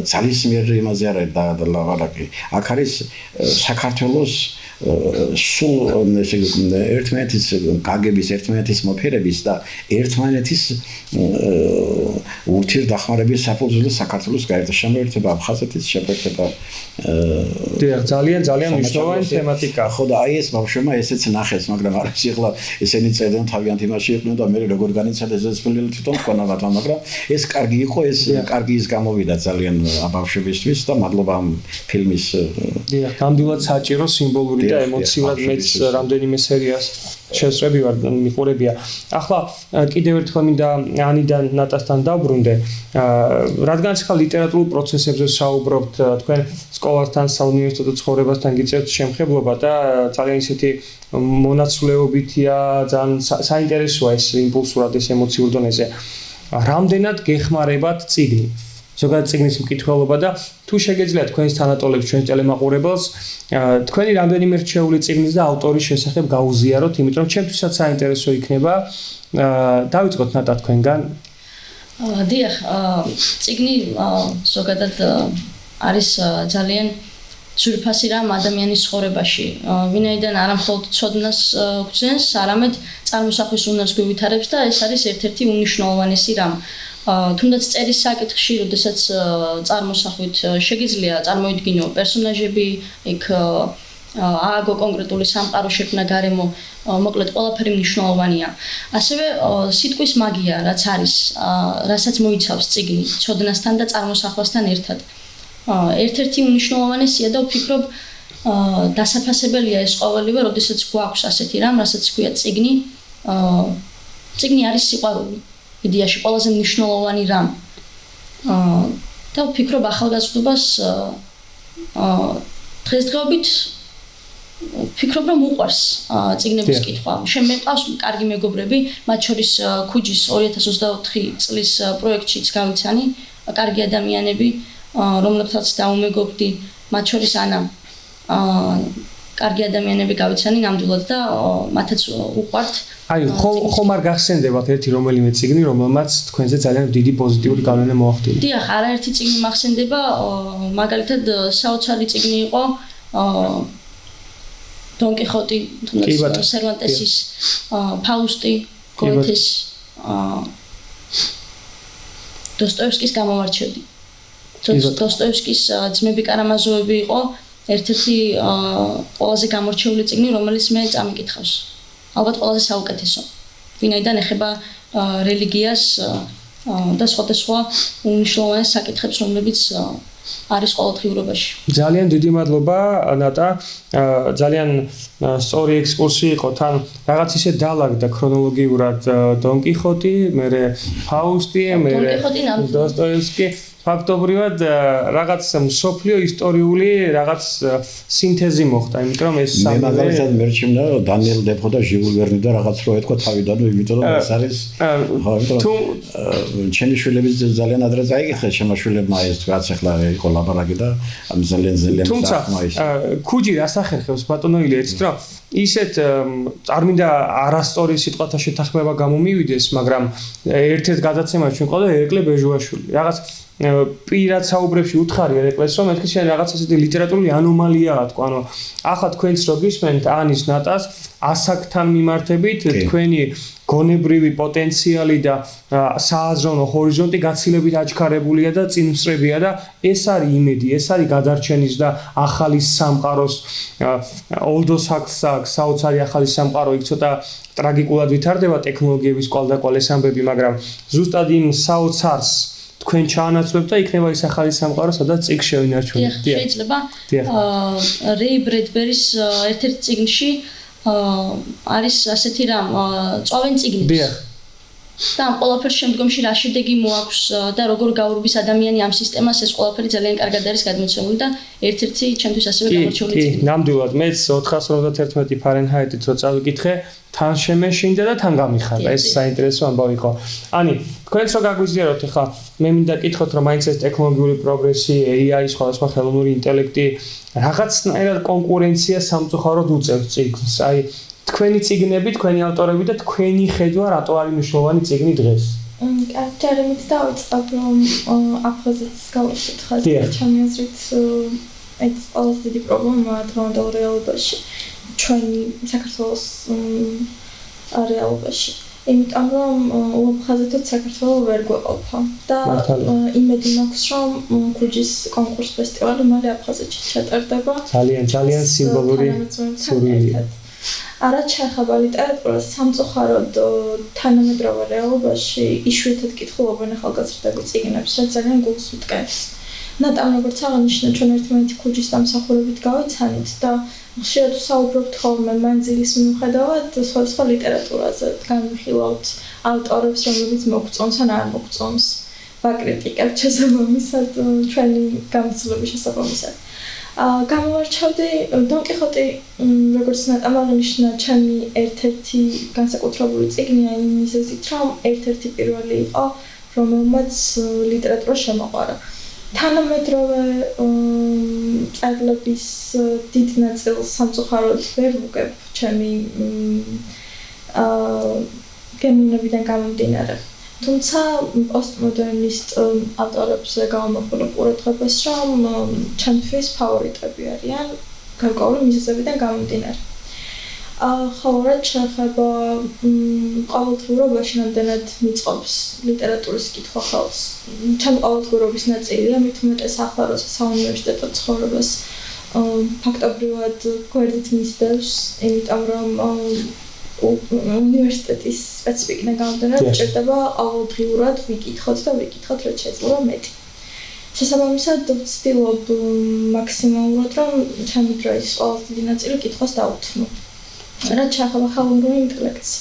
ძალისმიერ იმაზე არ არის და ლაპარაკი. აქ არის საქართველოს სულ ესე იგი ერთმანეთის გაგების, ერთმანეთის მოფერების და ერთმანეთის ურთიერთდახმარების საფუძველი საქართველოს გაერთიანება აფხაზეთის შეფერდება. დიახ, ძალიან მნიშვნელოვანი თემატიკა. ხო და აი ეს ბავშვებმა ესეც ნახეს, მაგრამ არის ახლა ესენი წერდნენ თავიანთ იმაში იყვნენ და მე როგორ განიცადეს ეს ფილმი თვითონ თქვა ნაბატონ, მაგრამ ეს კარგი იყო, ეს კარგი ის გამოვიდა ძალიან ბავშვებისთვის და მადლობა ამ ფილმის. დიახ, ნამდვილად საჭირო სიმბოლური და ემოციურად მეც რამდენიმე სერიას შესწრები ვარ მიყურებია. ახლა კიდევ ერთხელ მინდა ანიდან ნატასთან დავბრუნდე. რადგან ახლა ლიტერატურულ პროცესებზე საუბრობთ, თქვენ სკოლასთან, საუნივერსიტეტო ცხოვრებასთან გიწევთ შემხებლობა და ძალიან ისეთი მონაცვლეობითია, ძალიან საინტერესოა ეს იმპულსურად ეს ემოციურ დონეზე. რამდენად გეხმარებათ წიგნი? ზოგადად წიგნის მკითხველობა და თუ შეგეძლია თქვენს თანატოლებს, ჩვენს ტელემაყურებელს, თქვენი რამდენიმე რჩეული წიგნის და ავტორის შესახებ გაუზიაროთ, იმიტომ რომ ჩემთვისაც საინტერესო იქნება. დავიწყოთ ნატა თქვენგან. დიახ, წიგნი ზოგადად არის ძალიან ძვირფასი რამ ადამიანის ცხოვრებაში. ვინაიდან არა მხოლოდ ცოდნას გვძენს, არამედ წარმოსახვის უნარს გვივითარებს და ეს არის ერთ-ერთი უმნიშვნელოვანესი რამ. თუნდაც წერის საკითხში, როდესაც წარმოსახვით შეგიძლია წარმოიდგინო პერსონაჟები, იქ ააგო კონკრეტული სამყარო შექმნა გარემო, მოკლედ ყველაფერი მნიშვნელოვანია. ასევე სიტყვის მაგია, რაც არის, რასაც მოიცავს წიგნი, ცოდნასთან და წარმოსახვასთან ერთად. ერთ-ერთი უმნიშვნელოვანესია და ვფიქრობ, დასაფასებელია ეს ყოველივე, როდესაც გვაქვს ასეთი რამ, რასაც ქვია წიგნი. წიგნი არის სიყვარული. იდეაში ყველაზე მნიშვნელოვანი რამ. და ვფიქრობ ახალგაზრდობას დღესდღეობით ვფიქრობ რომ უყვარს წიგნების კითხვა. მე მყავს კარგი მეგობრები, მათ შორის ქუჯის 2024 წლის პროექტშიც გავიცანი, კარგი ადამიანები, რომლებსაც დაუმეგობრდი, მათ შორის ანა. კარგი ადამიანები გავიცანი ნამდვილად და მათაც უყვართ. აი, ხომ არ გახსენდებათ ერთი რომელიმე წიგნი, რომელმაც თქვენზე ძალიან დიდი პოზიტიური გავლენა მოახდინა? დიახ, არაერთი წიგნი მახსენდება, მაგალითად საოცარი წიგნი იყო დონ კიხოტი, თუნდაც სერვანტესის, ფაუსტი, გოეთეს, დოსტოევსკის გამომარჩევდი. დოსტოევსკის ძმები კარამაზოვები იყო ერთ-ერთი ყველაზე გამორჩეული წიგნი, რომელიც მე წამიკითხავს. ალბათ ყველაზე საუკეთესო. ვინაიდან ეხება რელიგიას და სხვადასხვა უმნიშვნელოვანეს საკითხებს, რომლებიც არის ყოველდღიურობაში. ძალიან დიდი მადლობა, ნატა. ძალიან სწორი ექსკურსი იყო. თან რაღაც ისე დაალაგდა ქრონოლოგიურად დონ კიხოტი, მერე ფაუსტი, მერე დოსტოევსკი. ფაქტობრივად რაღაც მსოფლიო ისტორიული რაღაც სინთეზი მოხდა, იმიტომ რომ ეს სამი მაგალითად მერჩიმდა დანიელ დეფო და ჟიულ ვერნი და რაღაც რო ეთქვა თავიდან, იმიტომ რომ ეს არის ჩემი შვილები ძალიან ადრე წაიკითხა, შემაშვილებმა ეს რაც ახლა იყო ლაბარაკი და ძალიან თუმცა ქუჯი რას ახერხებს ბატონო ილეც, რომ ისეთ წარმინდა არასწორი სიტყვათა შეთანხმება გამომივიდეს, მაგრამ ერთ-ერთ გადაცემაში ჩვენ ყავდა ერეკლე ბეჟუაშვილი. რაღაც პირად საუბრებში უთხარი ერეკლეს, რომ მეთქი შენ რაღაც ასეთი ლიტერატურული ანომალიაა თქო, ანუ ახლა თქვენც რო გისმენთ ანის ნატას ასაკთან მიმართებით თქვენი გონებრივი პოტენციალი და სააზროვნო ჰორიზონტი გაცილებით აჩქარებულია და წინსწრებია და ეს არის იმედი, ეს არის გადარჩენის და ახალი სამყაროს Aldous Huxley საოცარი ახალი სამყარო იქ ცოტა ტრაგიკულად ვითარდება ტექნოლოგიების კვალდაკვალ ეს ამბები, მაგრამ ზუსტად იმ საოცარს თქვენ ჩაანაცვლებთ და იქნება ის ახალი სამყარო, სადაც წიგნ შევინარჩუნებთ. შეიძლება რეი ბრედბერის ერთ-ერთ წიგნში არის ასეთი რამ წვავენ წიგნებს. და ამ ყველაფერს შემდგომში რა შედეგი მოაქვს და როგორ გაურბის ადამიანი ამ სისტემას, ეს ყველაფერი ძალიან კარგად არის გადმოცემული და ერთ-ერთი ჩემთვის ასევე გამორჩეული წიგნი. ნამდვილად, მეც 451 ფარენჰაიტით რო წავიკითხე, თან შემეშინდა და თან გამიხარა. ეს საინტერესო ამბავი იყო. ანი, თქვენც რო გაგვიზიაროთ ახლა, მე მინდა კითხოთ, რომ მაინც ეს ტექნოლოგიური პროგრესი, AI, სხვადასხვა ხელოვნური ინტელექტი რაღაცნაირად კონკურენცია სამწუხაროდ უწევს წიგნს. აი თქვენი წიგნები, თქვენი ავტორები და თქვენი ხედვა რატო არის მნიშვნელოვანი წიგნი დღეს? ჯერემით დავიწყებ, რომ აფხაზეთს გავუსვით ხაზი და ჩემი აზრით ეს ყველაზე დიდი პრობლემაა დღევანდელ რეალობაში, ჩვენი საქართველოს რეალობაში. იმიტომ რომ აფხაზეთით საქართველოს ვერ გვეყოფა და იმედი მაქვს, რომ ქუჯის კონკურს ფესტივალი მალე აფხაზეთში ჩატარდება. ძალიან სიმბოლური სურვილია. არა ჩახაბა ლიტერატურას სამწუხაროდ თანამედროვე რეალობაში იშვიათად კითხულობენ ახალგაზრდები წიგნებს, რაც ძალიან გულს უტკენს. ნატამ როგორც აღნიშნა, ჩვენ ერთმანეთი ქუჯის დამსახურებით გავიცანით და ხშირად ვსაუბრობთ ხოლმე მანძილის მიუხედავად სხვადასხვა ლიტერატურაზე. განვიხილავთ ავტორებს, რომლებიც მოგწონს ან არ მოგწონს. ვაკრიტიკებთ შესაბამისად ჩვენი გამოცდილების შესაბამისად. გამოვარჩევდი დონ კიხოტი, როგორც ნატამ აღნიშნა, ჩემი ერთ-ერთი განსაკუთრებული წიგნია იმ მიზეზით, რომ ერთ-ერთი პირველი იყო, რომელმაც ლიტერატურა შემოყვარა. თანამედროვე წერლების დიდ ნაწილს სამწუხაროდ ვერ ვუგებ ჩემი გემოვნებიდან გამომდინარე. თუმცა პოსტმოდერნისტ ავტორებზე გავამახვილებ ყურადღებას, რომ ჩემთვის ფავორიტები არიან გარკვეული მიზეზებიდან გამომდინარე. ხოლო რაც შეეხება ყოველდღიურობაში რამდენად მიწყობს ლიტერატურის კითხვა ხელს. ჩემ ყოველდღიურობის ნაწილია, მით უმეტეს ახლა როცა საუნივერსიტეტო ცხოვრებას ფაქტობრივად გვერდით მისდევს, იმიტომ რომ უნივერსიტეტის სპეციფიკნა გამომდინარე ჭირდება ყოველდღიურად ვიკითხოთ და ვიკითხოთ რაც შეიძლება მეტი. შესაბამისად ვცდილობ მაქსიმალურად რომ ჩემი დროის ყველაზე დიდი ნაწილი კითხვას დავუთმო. რაც შეეხება ხელოვნურ ინტელექტს,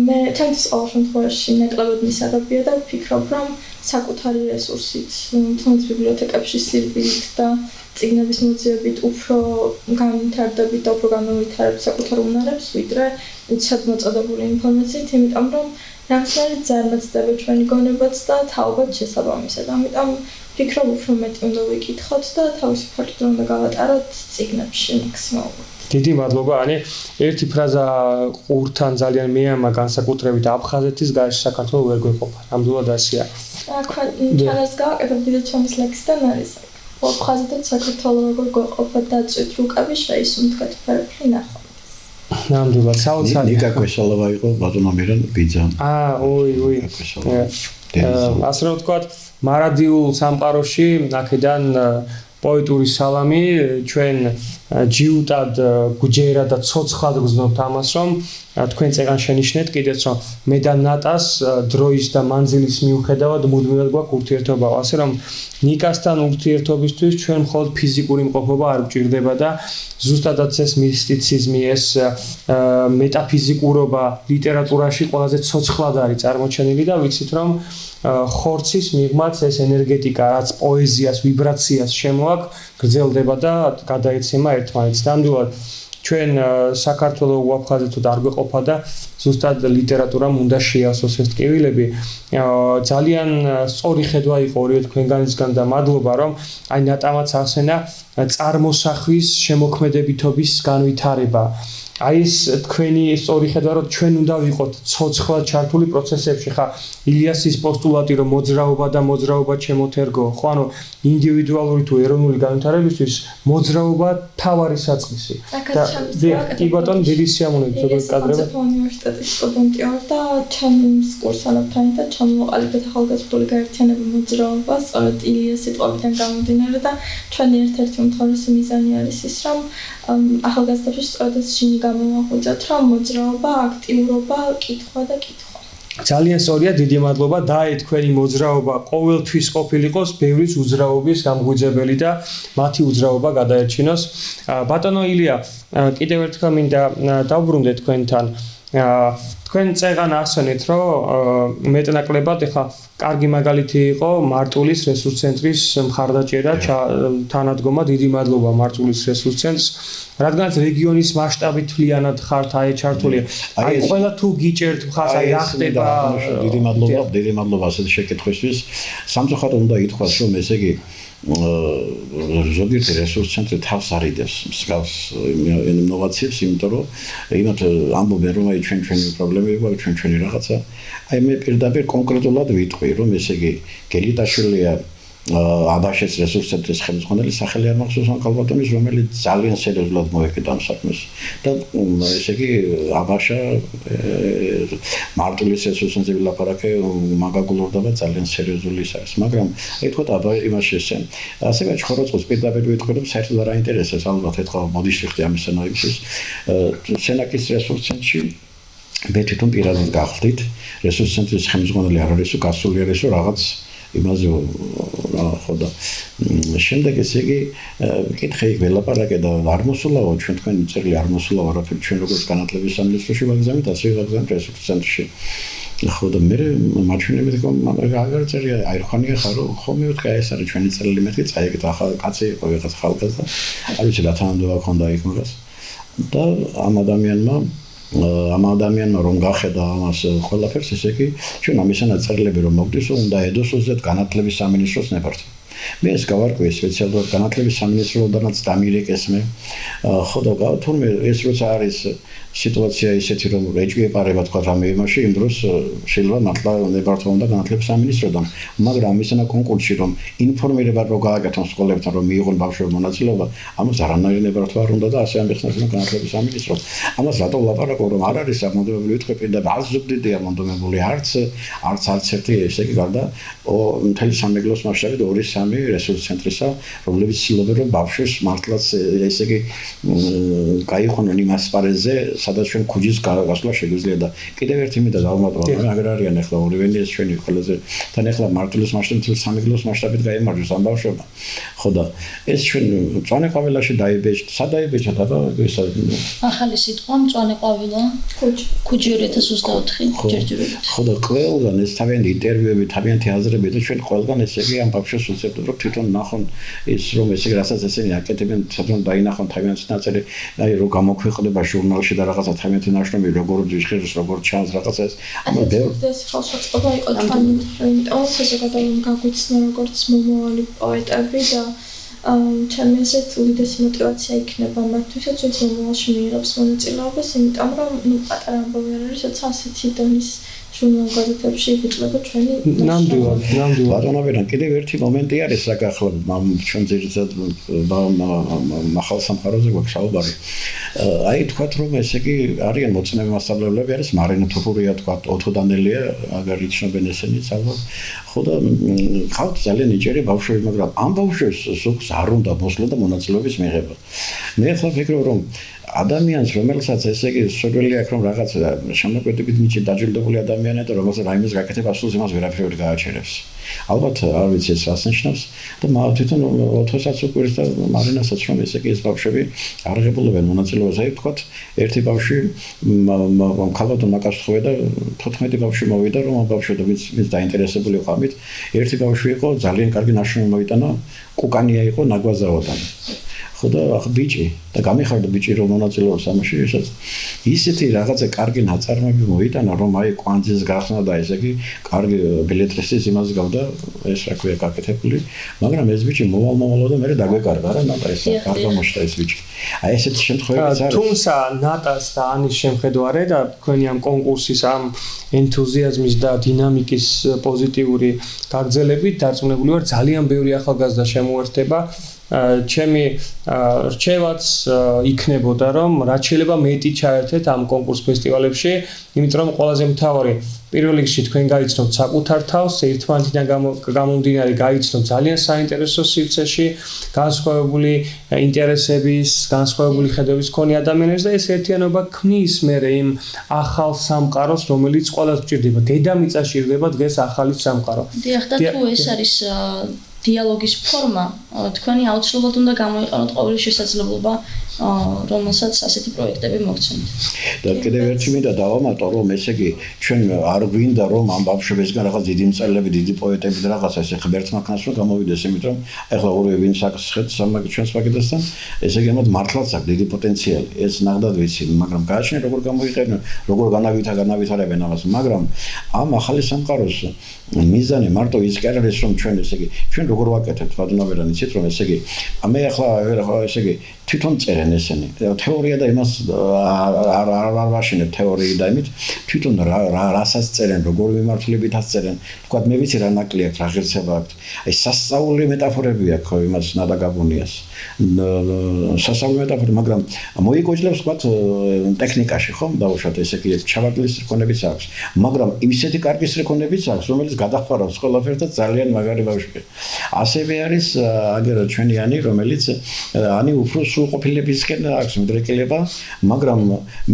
მე ჩემთვის ყოველ შემთხვევაში ნაკლებად მისაღებია და ვფიქრობ, რომ საკუთარი რესურსით, თუნდაც ბიბლიოთეკებში სირბილით და წიგნების მოძიებით უფრო განვითარდებით და უფრო განვითარებთ საკუთარ უნარებს, ვიდრე უცებ მოწოდებული ინფორმაციით, იმიტომ რომ რაღაცნაირად ზარმაცდება ჩვენი გონებაც და თაობაც შესაბამისად. ამიტომ ვფიქრობ, უფრო მეტი უნდა ვიკითხოთ და თავისი ფართობით უნდა გავატაროთ წიგნებში მაქსიმალურად. დიდი მადლობა. Ani ერთი ფრაზა ყურთან ძალიან მეამა განსაკუთრებით აფხაზეთის გარშ საქართველოს ვერ გვეყოფა. ნამდვილად ასეა. ჩვენს გავაკეთებდი და ჩემს ლექსთან არის. აფხაზეთით საქართველოს როგორ გვეყოფა დაწვით რუკები შეისუნთქეთ ფერფლი ნახოთ. ნამდვილად საოცარი. ნიკა კვესალოვა იყო ბატონამირან ბიძა. ოი. ასე რომ ვთქვათ, მარადიულ სამყაროში აქედან პოეტური სალამი ჩვენ ჯიუტად გუჯერად და ცოცხლად გზნობთ ამას რომ თქვენ წეგან შენიშნეთ კიდეც რომ მე და ნატას დროის და მანძილის მიუხედავად მუდმივად გვაქვს ურთიერთობა ასე რომ ნიკასთან ურთიერთობისთვის ჩვენ მხოლოდ ფიზიკური მყოფობა არ გვჭირდება და ზუსტადაც ეს მისტიციზმი ეს მეტაფიზიკურობა ლიტერატურაში ყველაზე ცოცხლად არის წარმოჩენილი და ვიცით რომ ხორცის მიღმაც ეს ენერგეტიკა რაც პოეზიას ვიბრაციას შემოაქვს გრძელდება და გადაეცემა ერთმანეთს ნამდვილად ჩვენ საქართველოს უაფხაზეთოდ არ გვეყოფა და ზუსტად ლიტერატურამ უნდა შეასოს ეს ტკივილები ძალიან სწორი ხედვა იყო ორივე თქვენგანისგან და მადლობა რომ აი ნატამაც ახსენა წარმოსახვის შემოქმედებითობის განვითარება აი ეს თქვენი სწორი ხედვა რომ ჩვენ უნდა ვიყოთ ცოცხლად ჩართული პროცესებში ხა ილიასის პოსტულატი რომ მოძრაობა ჩემოთერგო ხო ანუ ინდივიდუალური თუ ეროვნული განვითარებისთვის მოძრაობა თავარი საწყისი და კი ბატონ დიდი სიამოვნებით როგორც კადრება უნივერსიტეტის სტუდენტი ვარ და ჩემს კურსანებთან და ჩამოვყალიბეთ ახალგაზრდული გაერთიანება მოძრაობა სწორედ ილიას სიტყვებიდან გამომდინარე და ჩვენი ერთ-ერთი უმთავრესი მიზანი არის ის რომ ახალგაზრდებში სწორედ ეს შინი გამოვაღვიძოთ რომ მოძრაობა აქტიურობა კითხვა და კითხვა ძალიან სწორია, დიდი მადლობა. დაე თქვენი მოძრაობა ყოველთვის ყოფილიყოს ბევრის უძრაობის გამღვიძებელი და მათი უძრაობა გადაერჩინოს. ბატონო ილია, კიდევ ერთხელ მინდა დავბრუნდეთ თქვენთან. თქვენ წეგან ახსენეთ, რომ მეტნაკლებად ეხა კარგი მაგალითი იყო მარტულის რესურს ცენტრის მხარდაჭერა თანადგომა. დიდი მადლობა მარტულის რესურს ცენტრს. რადგანაც რეგიონის მასშტაბით თვლიანად ხართ აი ჩართული. აი ყველა თუ გიჭერთ ხას აი რა ხდება. დიდი მადლობა ასეთ შეკითხვისთვის. სამწუხაროდ უნდა ითქვას, რომ ესე იგი ზოგიერთი რესურს ცენტრი თავს არიდებს მსგავს ინოვაციებს, იმიტომ რომ იმათ ამბობენ რომ აი ჩვენი პრობლემები გვაქვს, ჩვენი რაღაცა. აი მე პირდაპირ კონკრეტულად ვიტყვი, რომ ესე იგი გელიტაშვილია აბაშეს რესურს ცენტრის ხელმძღვანელი სახელი არ მახსოვს ამ კალბატონის რომელიც ძალიან სერიოზულად მოეკიდა ამ საქმეს და ესე იგი აბაშა მარტულის რესურს ცენტრი ლაპარაკე მაგაგულურდება ძალიან სერიოზული ის არის მაგრამ აი თქვა აბა იმას შესენ ასევე ხოროწყოს პირდაპირ ვიტყვი რომ საერთოდ არ აინტერესებს ალბათ ეთქვა მოდიშ ვიხდი ამ სცენარისთვის სენაკის რესურს ცენტრში მე თვითონ პირადად გახდით რესურს ცენტრის ხელმძღვანელი არ არისო გასული არისო რაღაც იმაზე ხო და შემდეგ ესე იგი კითხე ველაპარაკე და არ მოსულაო ჩვენ თქვენი წერილი არ მოსულაო არაფერი ჩვენ როგორც განათლების სამინისტროში ვაგზავნით ასე ვაგზავნით რესურს ცენტრში ხო და მე მაჩვენებდი რომ მაგარ წერია აირხანია ხარო ხო მე ვთქვა ეს არის ჩვენი წერილი მეთქი წაიგეთ ახალ კაცი იყო ვიღაც ხალხი არ ვიცი რა თანამდებობა ქონდა იქ მაგას და ამ ადამიანმა რომ გახედა ამას ყველაფერს ესე იგი ჩვენ ამისანა წერილები რომ მოგდის უნდა ედოს უზეთ განათლების სამინისტროს ნებართვა მე ეს გავარკვიე სპეციალურად განათლების სამინისტროდანაც დამირეკეს მე ხო და თურმე ეს როცა არის სიტუაცია ისეთი რომ რეჭი ეპარება თქვა რამე იმაში იმ დროს შეიძლება მართლა ნებართვა უნდა განათლების სამინისტროდან მაგრამ ამისანა კონკურსში რომ ინფორმირება რო გააკეთონ სკოლებთან რომ მიიღონ ბავშვები მონაწილეობა ამას არანაირი ნებართვა არ უნდა და ასე ამიხსნას განათლების სამინისტროს ამას რატო ვლაპარაკობ რომ არ არის ამონდომებული ვიტყვი პირდაპირ არც ზუგდიდი ამონდომებული არც ერთი ესე იგი გარდა მთელი სამეგრელოს მასშტაბით 2-3 რესურს ცენტრისა რომლებიც ცდილობენ რომ ბავშვებს მართლაც ესე იგი გაიხონონ იმ ასპარეზზე სადაც ჩვენ ქუჯის გასვლა შეგვიძლია და კიდევ ერთი მინდა დავუმატებო მაგრამ არიან ახლა ორივენი ეს ჩვენი ყველაზე თან ახლა მარტულის მასშტაბით სამეგრელოს მასშტაბით გაიმარჯვეს ამ ბავშვებმა ხო და ეს ჩვენ მწვანე ყვავილაში დაიბეჭდ სადაიბეჭდ აბა ეს ახალი სიტყვა მწვანე ყვავილა ქუჯი 2024 ჯერჯერობით ხო და ყველგან ეს თავიანთი ინტერვიუები თავიანთი აზრები და ჩვენ ყველგან ესე იგი ამ ბავშვებს უწევთ რომ თვითონ ნახონ ის რომ ესე იგი რასაც ესენი აკეთებენ თვითონ დაინახონ თავიანთი ნაწილი აი რომ გამოქვეყნდება ჟურნალში და რაღაცა თავიანთი ნაშრომი როგორ ჯიშხერს როგორ ჩანს რაღაცა ეს ეს ხელშეწყობა იყო თქვენი იმიტომ საზოგადოებამ გაგვიცნო როგორც მომავალი პოეტები და ჩემი ასეთ უდიდესი мотиваცია იქნება მათთვისაც, ვინც მომავალში მიიღებს მონაწილეობას, იმიტომ რომ პატარა ამბავი არ არის, როცა ასეთი დონის ჟურნალ-გაზეთებში იბიჭდება ჩვენი ნამდვილად. ბატონებიდან კიდევ ერთი მომენტი არის, რა ახლა ჩვენ ძირითადად მახალ სამყაროზე გვაქვს საუბარი. აი თქვათ რომ ესე იგი არიან მოწინავე მასწავლებლები, არის მარინა თოფურია თქვათ, ოთო დანელია, აგარ იცნობენ ესენიც ალბათ. ხო და ხავთ ძალიან იჭერი ბავშვები, მაგრამ ამ ბავშვებს ზოგს არ უნდა მოსვლა და მონაწილეობის მიღება. მე ახლა ვფიქრობ რომ ადამიანს რომელსაც ესე იგი სურვილი აქვს რომ რაღაც შემოქმედებით მიჩი დაჯილდოვებული ადამიანია და რომელსაც რაიმეს გაკეთება სულს იმას ვერაფერი გააჩერებს. ალბათ არ ვიცი ეს რას ნიშნავს და თვითონ ოთოსაც უკვირს და მარინასაც რომ ესე იგი ეს ბავშვები არ ღებულობენ მონაწილეობას. აი ვთქვათ ერთი ბავშვი ქალბატონ მაკასხოვე და 14 ბავშვი მოვიდა რომ ამ ბავშვებთან ვინც დაინტერესებული იყო ამით. ერთი ბავშვი იყო ძალიან კარგი ნაშრომი მოიტანა, კუკანია იყო ნაგვაზაოდან. და ბიჭი და გამიხარდა ბიჭი რომ მონაწილეობს ამაში, ესაც ისეთი რაღაცა კარგი ნაწარმოები მოიტანა რომ აი კვანძის გახსნა და ესე იგი კარგი ბილეტრესის იმას გავდა ეს რა ქვია გაკეთებული, მაგრამ ეს ბიჭი მოვალ და მე დაგვეკარგა რა ნატა ეს კარგა მოშთა ეს ბიჭი. აი ესეთი შემთხვევებიც არის. თუმცა ნატას და ანის შემხედვარე და თქვენი ამ კონკურსის ამ ენთუზიაზმის და დინამიკის პოზიტიური გაგრძელებით დარწმუნებული ვარ ძალიან ბევრი ახალგაზრდა შემოერთება. ჩემი რჩევაც იქნებოდა რომ რაც შეიძლება მეტი ჩაერთეთ ამ კონკურს ფესტივალებში, იმიტომ რომ ყველაზე მთავარი პირველ რიგში თქვენ გაიცნობთ საკუთარ თავს, ერთმანეთიდან გამომდინარე გაიცნობთ ძალიან საინტერესო სივრცეში განსხვავებული ინტერესების, განსხვავებული ხედვების მქონე ადამიანებს და ეს ერთიანობა ქმნის მერე იმ ახალ სამყაროს, რომელიც ყველას გჭირდება. დედამიწა სჭირდება დღეს ახალი სამყარო. დიახ, და თუ ეს არის დიალოგის ფორმა, თქვენი აუცილებლად უნდა გამოიყენოთ ყოველი შესაძლებლობა, რომელსაც ასეთი პროექტები მოგცემთ. და კიდევ ერთი მინდა დავამატო, რომ ესე იგი ჩვენ არ გვინდა რომ ამ ბავშვებისგან რაღაც დიდი მწერლები, დიდი პოეტები და რაღაცა ესე ღმერთმა ქნას რომ გამოვიდეს, იმიტომ რომ ახლა ორივე ვინც აქვს ხედს ჩვენს მაგიდასთან, ესე იგი ამათ მართლაც აქვს დიდი პოტენციალი. ეს ნახდად ვიცი, მაგრამ გააჩნია როგორ გამოიყენო, როგორ განავითარებენ ამას, მაგრამ ამ ახალი სამყაროს მიზანი მარტო ის კი არ არის რომ ჩვენ ესე იგი ჩვენ როგორ ვაკეთებთ ბატონებიდან იცით რომ ესე იგი მე ახლა ესე იგი თვითონ წერენ ესენი თეორია და იმას არ ვაშინებ თეორიით და იმით თვითონ რასაც წერენ როგორ მიმართულებითაც წერენ თქვათ მე ვიცი რა ნაკლი აქვს რა ღირსება აქვს აი სასწაული მეტაფორები აქვს იმას ნადაგაბუნიას სასწაული მეტაფორები მაგრამ მოიგოჭლებს თქვათ ტექნიკაში ხომ დაუშვათ ესე იგი ჩავარდლის რკონებიც აქვს მაგრამ ისეთი კარგი რკონებიც აქვს რომელიც გადახარავს ყველაფერს და ძალიან მაგარი ბავშვია ასევე არის აგერა ჩვენი ანი რომელიც ანი უფრო სრულყოფილებისკენ აქვს მდრეკილება მაგრამ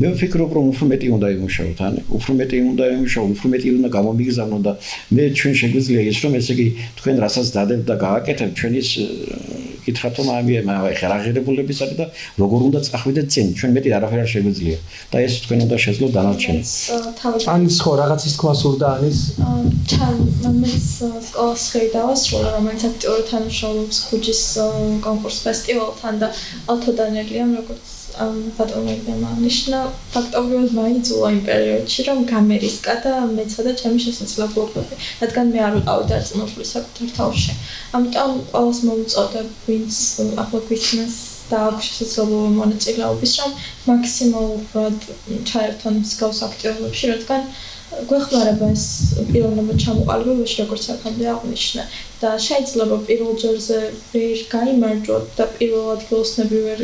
მე ვფიქრობ რომ უფრო მეტი უნდა იმუშაოთ ანი უფრო მეტი უნდა იმუშაოთ უფრო მეტი უნდა გამომიგზავნოთ და მე ჩვენ შეგვიძლია ის რომ ესე იგი თქვენ რასაც დადებთ და გააკეთებთ ჩვენის კითხავთ რომ აი ხა აღერებულების არის და როგორ უნდა წახვიდეთ წინ ჩვენ მეტი არაფერ არ შეგვიძლია და ეს თქვენ უნდა შეძლოთ დანარჩენი ანის ხო რაღაცის თქვა სურდა ანის მეც სკოლას ხედავასრულა რომელიც აქტიურად თანამშრომლობს ქუჯის კონკურს ფესტივალთან და ავტოდანელიამ როგორც ბატონებმა აღნიშნა ფაქტობრივად მაინც იმ პერიოდში რომ გამერისკა და მეცადა ჩემი შესაძლებლობები რადგან მე არ ვიყავი დარწმუნებული საკუთარ თავში ამიტომ ყველას მომწოდებ ვინც ახლა გვისმენს და აქვს შესაძლებლობა მონაწილეობის რომ მაქსიმალურად ჩაერთონ მსგავს აქტივობებში რადგან გვეხმარება ეს პიროვნება ჩამოყალიბებაში როგორც აქამდე აღნიშნა და შეიძლება პირველ ჯერზე ვერ გაიმარჯვოთ და პირველ ადგილოსნები ვერ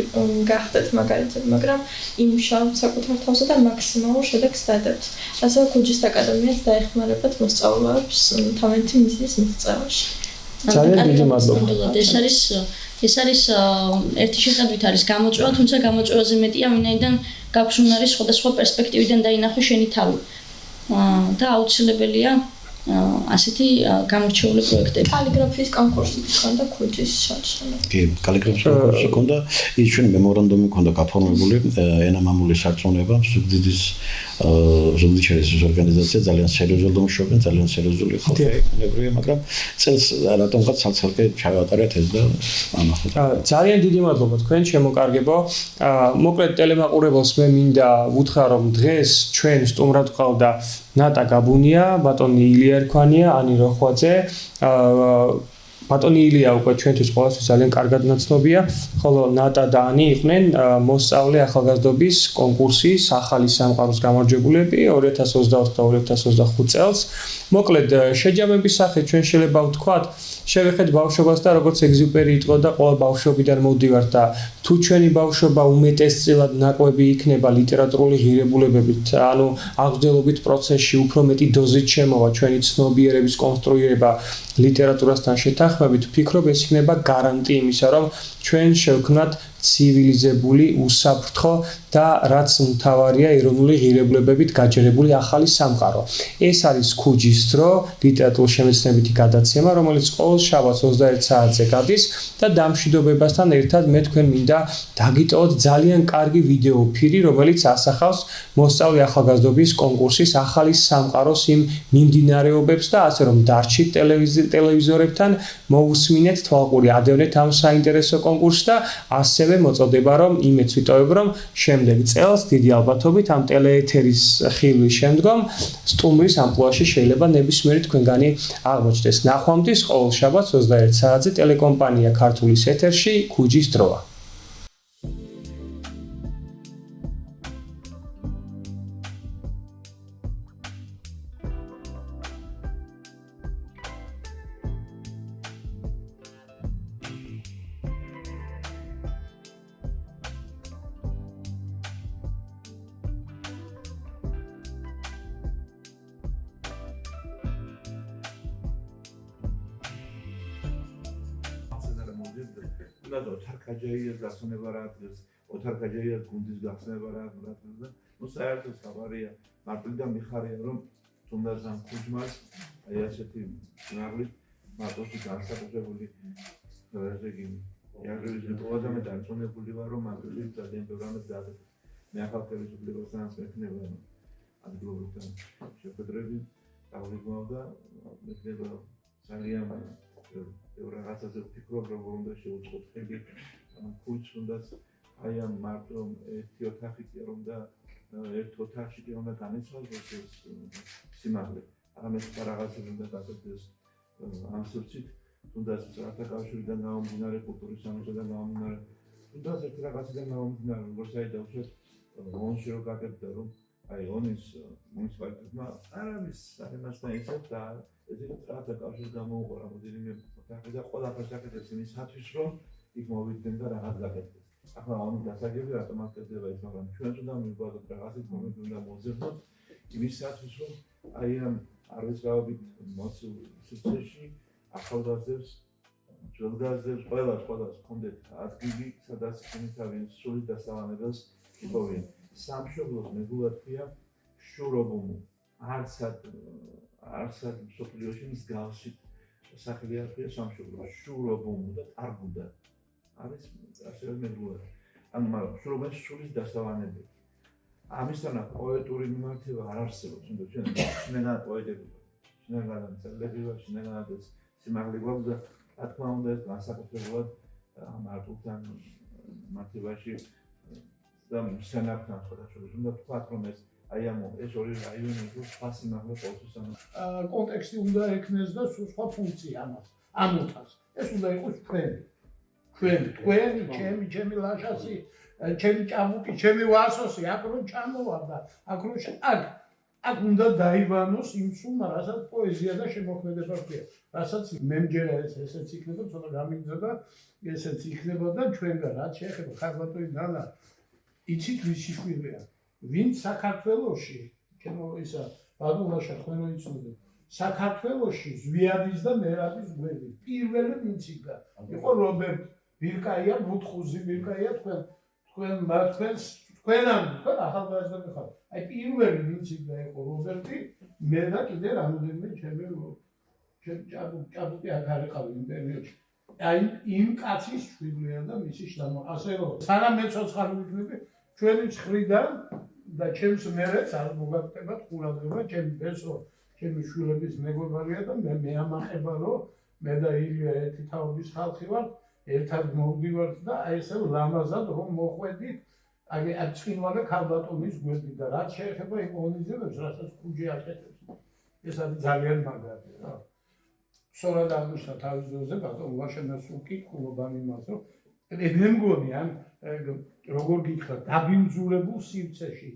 გახდეთ მაგალითად მაგრამ იმუშავებთ საკუთარ თავზე და მაქსიმალურ შედეგს დადებთ ასევე ქუჯის აკადემიას დაეხმარებათ მოსწავლეებს თავიანთი მიზნის მიღწევაში ძალიან დიდი მადლობა ეს არის ერთი შეხედვით არის გამოწვევა თუმცა გამოწვევაზე მეტია ვინაიდან გაგვშუნარი სხვადასხვა პერსპექტივიდან დაინახო შენი თავი და აუცილებელია ასეთი გამორჩეული პროექტები. კალიგრაფიის კონკურსი ხონდა ქუჯის შარშალა. კი, კალიგრაფიის კონკურსი ხონდა, ის ჩვენ მემორანდუმი ხონდა გაფორმებული ენამამული სარწმუნება, ზუგდიდის ზუგდიდის ორგანიზაცია ძალიან სერიოზულად მუშაობენ, ძალიან სერიოზული ხალხია, მაგრამ წელს რატომღაც ცალ-ცალკე ჩავატარეთ ეს და ამახო. ძალიან დიდი მადლობა თქვენ შემოკარგებო. მოკლედ ტელემაყურებელს მე მინდა ვუთხრა რომ დღეს ჩვენ სტუმრად ყავდა ნატა გაბუნია, ბატონი ილია ერქვანია, ანი როხვაძე. ბატონი ილია უკვე ჩვენთვის ყოველთვის ძალიან კარგად ნაცნობია, ხოლო ნატა და ანი იყვნენ მოსწავლე ახალგაზრდობის კონკურსის ახალი სამყაროს გამარჯვებულები 2024 და 2025 წელს. მოკლედ, შეჯამების სახით ჩვენ შეიძლება ვთქვათ, შევეხეთ ბავშვობას და როგორც ეგზიუპერი იტყოდა, ყოველ ბავშვობიდან მოვდივართ და თუ ჩვენი ბავშვობა უმეტესწილად ნაკვები იქნება ლიტერატურული ღირებულებებით, ანუ აღზრდელობით პროცესში უფრო მეტი დოზით შემოვა ჩვენი ცნობიერების კონსტრუირება ლიტერატურასთან შეთანხმებით, ვფიქრობ, ეს იქნება გარანტი იმისა, რომ ჩვენ შევქმნათ ცივილიზებული, უსაფრთხო და რაც მთავარია ეროვნული ღირებულებებით გაჯერებული ახალი სამყარო. ეს არის ქუჯის დრო, ლიტერატურული შემეცნებითი გადაცემა, რომელიც ყოველ შაბათს 21 საათზე გადის და დამშვიდობებასთან ერთად მე თქვენ მინდა დაგიტოვოთ ძალიან კარგი ვიდეო ფირი, რომელიც ასახავს მოსწავლე ახალგაზრდობის კონკურსის ახალი სამყაროს იმ მიმდინარეობებს და ასე რომ დარჩით ტელევიზორებთან, მოусმინეთ თვალყური, ადევნეთ ამ საინტერესო კონკურსს და ასევე მოწოდება რომ იმეც ვიტოვებ რომ შემდეგ წელს დიდი ალბათობით ამ ტელეეთერის ხილვის შემდგომ სტუმრის ამპლუაში შეიძლება ნებისმიერი თქვენგანი აღმოჩნდეს. ნახვამდის ყოველ შაბათს 21 საათზე ტელეკომპანია ქართულის ეთერში ქუჯის დროა. უნდა ოთარქაჯაიას გასვენება რა ადგილს, ოთარქაჯაიას გუნდის გახსნება რა ადგილს და ნუ საერთოდ ხაბარია, მარტივად მიხარია რომ თუნდაც ამ ქუჯმას აი ასეთი ნაღლით მარტოში განსაკუთრებული რეზეგი იაგრილის პროგრამა დარწმუნებული ვარ რომ მარტივად ძალიან პროგრამებს დააწყოთ. მე ახალ ხელისუფლებასთან მექნება ადგილობრივთან შეხვედრები დაგვიგმავ და მექნება ძალიან რაღაცაზე ვფიქრობ, რომ უნდა შევუწყოთ ხელი ამ ქუჯს, თუნდაც აი ამ მარტო ერთი ოთახი კი არ უნდა ერთ ოთახში კი უნდა განიცვალოს ეს სიმაღლე. არამედ რაღაცები უნდა დაგდეს ამ სურცით, თუნდაც რათა კავშირიდან გამომდინარე, კულტურის სამეცნიეროდან გამომდინარე, თუნდაც ერთ რაღაციდან გამომდინარე, როგორც აი დავუშვათ ონში რო გაკეთდა, რომ აი ონის მუნიციპალიტეტმა არ არის სამასთან ისეთ და ესეც რათა კავშირს გამოუყო რამოდენიმე და ყველაფერს აკეთებს იმისათვის, რომ იქ მოვიდნენ და რაღაც გაკეთდეს. ახლა ამ დასაგები რატომ აკეთდება ის, მაგრამ ჩვენც უნდა მივგვარდოთ რაღაცის მომენტი უნდა მოძებნოთ იმისათვის, რომ აი ამ არვისგავებით მოცულ სივრცეში ახალგაზრდებს, ძველგაზრდებს, ყველას ჰქონდეთ ადგილი, სადაც ისინი თავის სრული დასაბამებელს იპოვიან. სამშობლოს მეგულად ქვია შურობუმუ. არსად მსოფლიოში მსგავსი სახელი აქვს სამშობლო შურობუმუ და ტარგუდა არის ასევე მეგულად. ანუ მაგრამ შურობენ სულის დასაბამებელი. ამისთანავე პოეტური მიმართება არ არსებობს, თუმცა ჩვენ შინაგან პოეტები ვართ, შინაგან მწერლები ვართ, შინაგანად სიმაღლე გვაქვს და რა თქმა უნდა ეს განსაკუთრებულად ამ არტულთან მიმართებაში და სენაკთან ხოდაშორის უნდა ვთქვათ, რომ აი ეს ორი რაიონი უფრო სხვა სიმაღლე ყოველთვის ამას. კონტექსტი უნდა ექნეს და სხვა ფუნქცია ამას, ამ უთავს. ეს უნდა იყოს თქვენი, ჩემი ლაშასი, ჩემი ჭაბუკი, ჩემი ვარსოსი, აქ რომ ჩამოვარ და აქ უნდა დაიბანოს იმ სულმა, რასაც პოეზია და შემოქმედება ქვია. რასაც მე მჯერა ესეც იქნება, ცოტა გამიგზა და ესეც იქნება და ჩვენგან რაც შეეხება ხარბატოი ნანა, იცით ვისი შვილია? ვინც საქართველოში, ჩემო ისა ბაგულაშა თქვენ რო იცნობთ, საქართველოში ზვიადის და მერაბის გვერდი. პირველი ვინც იქა, იყო რობერტ ბირკაია, ბუთხუზი ბირკაია თქვენ ახალგაზრდები ხართ. აი პირველი ვინც იქა იყო რობერტი, მე და კიდე რამოდენიმე ჩემი ჭაბუკი აქ არ იყავი იმ პერიოდში. აი იმ კაცის შვილია და მისი შთამო. ასე რომ სანამ მე ცოცხალი ვიქნები, ჩვენი ცხრიდან და ჩემს მერეც არ მოგაკეთებათ ყურადღება, ჩემი ბესო, ჩემი შვილების მეგობარია და მე მეამახება, რომ მე და ილია ერთი თაობის ხალხი ვართ, ერთად მოვდივართ და აი ესე ლამაზად რომ მოხვედით, აი აწინვალე ქალბატონის გვერდი და რაც შეეხება იმ ორგანიზებებს, რასაც ქუჯი აკეთებს. ეს არის ძალიან მაგარი რა. სწორად აღმოჩნდა თავის დროზე ბატონ ლაშენას უკითხულობამ იმას, რომ მე მგონი ან როგორ გითხრათ, დაბინძურებულ სივრცეში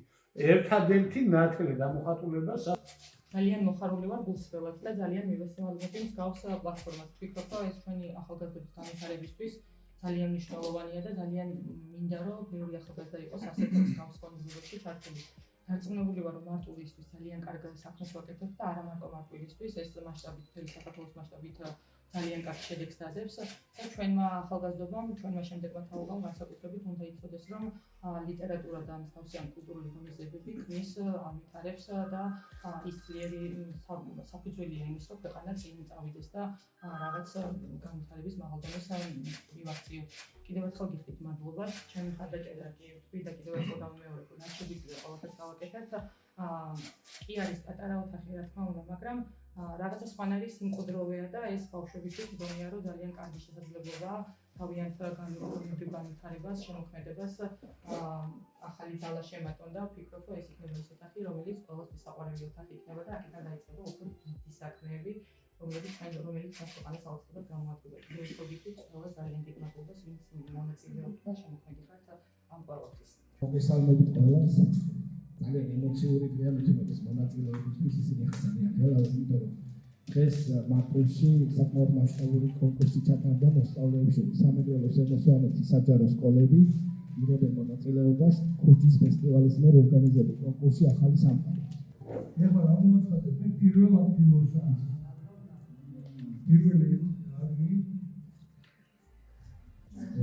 ერთადერთი ნათელი გამოხატულება ძალიან მოხარული ვარ გულსრველად და ძალიან მივესალმები მსგავს პლატფორმას. ვფიქრობ, რომ ეს ჩვენი ახალგაზრდობის განვითარებისთვის ძალიან მნიშვნელოვანია და ძალიან მინდა რომ ბევრი ახალგაზრდა იყოს ასეთ მსგავს ღონისძიებებში ჩართული. დარწმუნებული ვარ, რომ მარტვილისთვის ძალიან კარგ საქმეს ვაკეთებ და არა მარტო მარტვილისთვის, ეს მასშტაბით, მთელი საქართველოს მასშტაბით ძალიან კარგ შედეგს დაძებს და ჩვენმა ახალგაზრდობამ, ჩვენმა შემდეგმა თაობამ განსაკუთრებით უნდა იცოდეს, რომ ლიტერატურა და მსგავსი კულტურული ღონისძიებები ქმნის ამიტარებს და ის ძლიერი საფუძველია იმის, რომ ქვეყანა წინ წავიდეს და რაღაც განვითარების მაღალ დონეს მივაღწიოთ. კიდევ ერთხელ გიხდით მადლობა, ჩემი მხარდაჭერა კი ვთქვი და კიდევ ერთხელ გამიმეორებ, რომ ნაჩვენებია ყველაფერს გავაკეთებთ. კი არის პატარა ოთახი, რა თქმა უნდა, მაგრამ რაღაცა სხვანაირი სიმყუდროვეა და ეს ბავშვებისთვის მგონია, რომ ძალიან კარგი შესაძლებლობაა თავიანთ განვითარებას, შემოქმედებას ახალი ძალა შემატონ და ვფიქრობ, რომ ეს იქნება ის ოთახი, რომელიც ყველასთვის საყვარელი ოთახი იქნება და აქედან დაიწყება უკვე დიდი საქმეები, რომელიც მას ქვეყანას აუცილებლად გამოადგება. გეოგრაფიით ყველას ძალიან დიდ მადლობას, ვინც მონაწილეობდა და შემოქმედებათ ამ ყველაფრის. მოგესალმებით ყველას. ძალიან ემოციური დღეა მithumetes მონაწილეებისთვის ისინი ხსენიან ყველას, იმიტომ რომ დღეს მარტვილში საკმაოდ მასშტაბური კონკურსი ჩატარდა მოსწავლეებს შორის. სამეგრელოს ემოსვანეთის საჯარო სკოლები იღებენ მონაწილეობას ქუჯის ფესტივალის მიერ ორგანიზებულ კონკურსში ახალი სამყარო. ეხლა რა მომაცხადებ, მე პირველ ადგილს პირველი ადგილი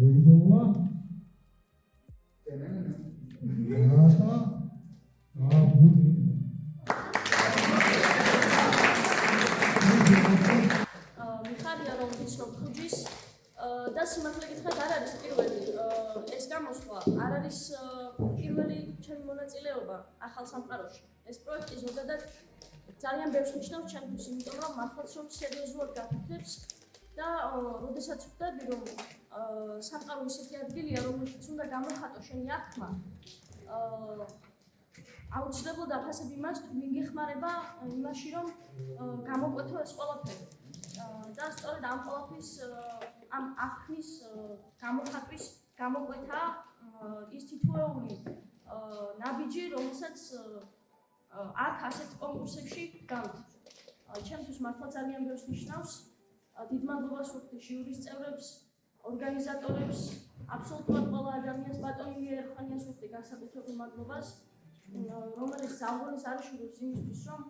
ოიბოვა მიხარია რომ ვიცნობ ქუჯის და სიმართლე გითხრათ არ არის პირველი ეს გამოსვლა არ არის პირველი ჩემი მონაწილეობა ახალ სამყაროში. ეს პროექტი ზოგადად ძალიან ბევრს ნიშნავს ჩემთვის, იმიტომ რომ მართლაც რომ სერიოზულად გაფიქრებს და როდესაც ვხვდები რომ სამყარო ისეთი ადგილია, რომელშიც უნდა გამოხატო შენი აღქმა, აუცილებლად აფასებ იმას, თუ მიგეხმარება იმაში, რომ გამოკვეთო ეს ყველაფერი. და სწორედ ამ ყველაფრის ამ აღქმის გამოხატვის გამოკვეთა ის თითოეული ნაბიჯი, რომელსაც აქ ასეთ კონკურსებში გავთ. ჩემთვის მართლა ძალიან ბევრს ნიშნავს. დიდ მადლობას ვუხდი ჟიურის წევრებს, ორგანიზატორებს, აბსოლუტურად ყველა ადამიანს, ბატონ ილია ერხანიას ვუხდი განსაკუთრებულ მადლობას, რომელიც ზალღონის არ იშურებს იმისთვის, რომ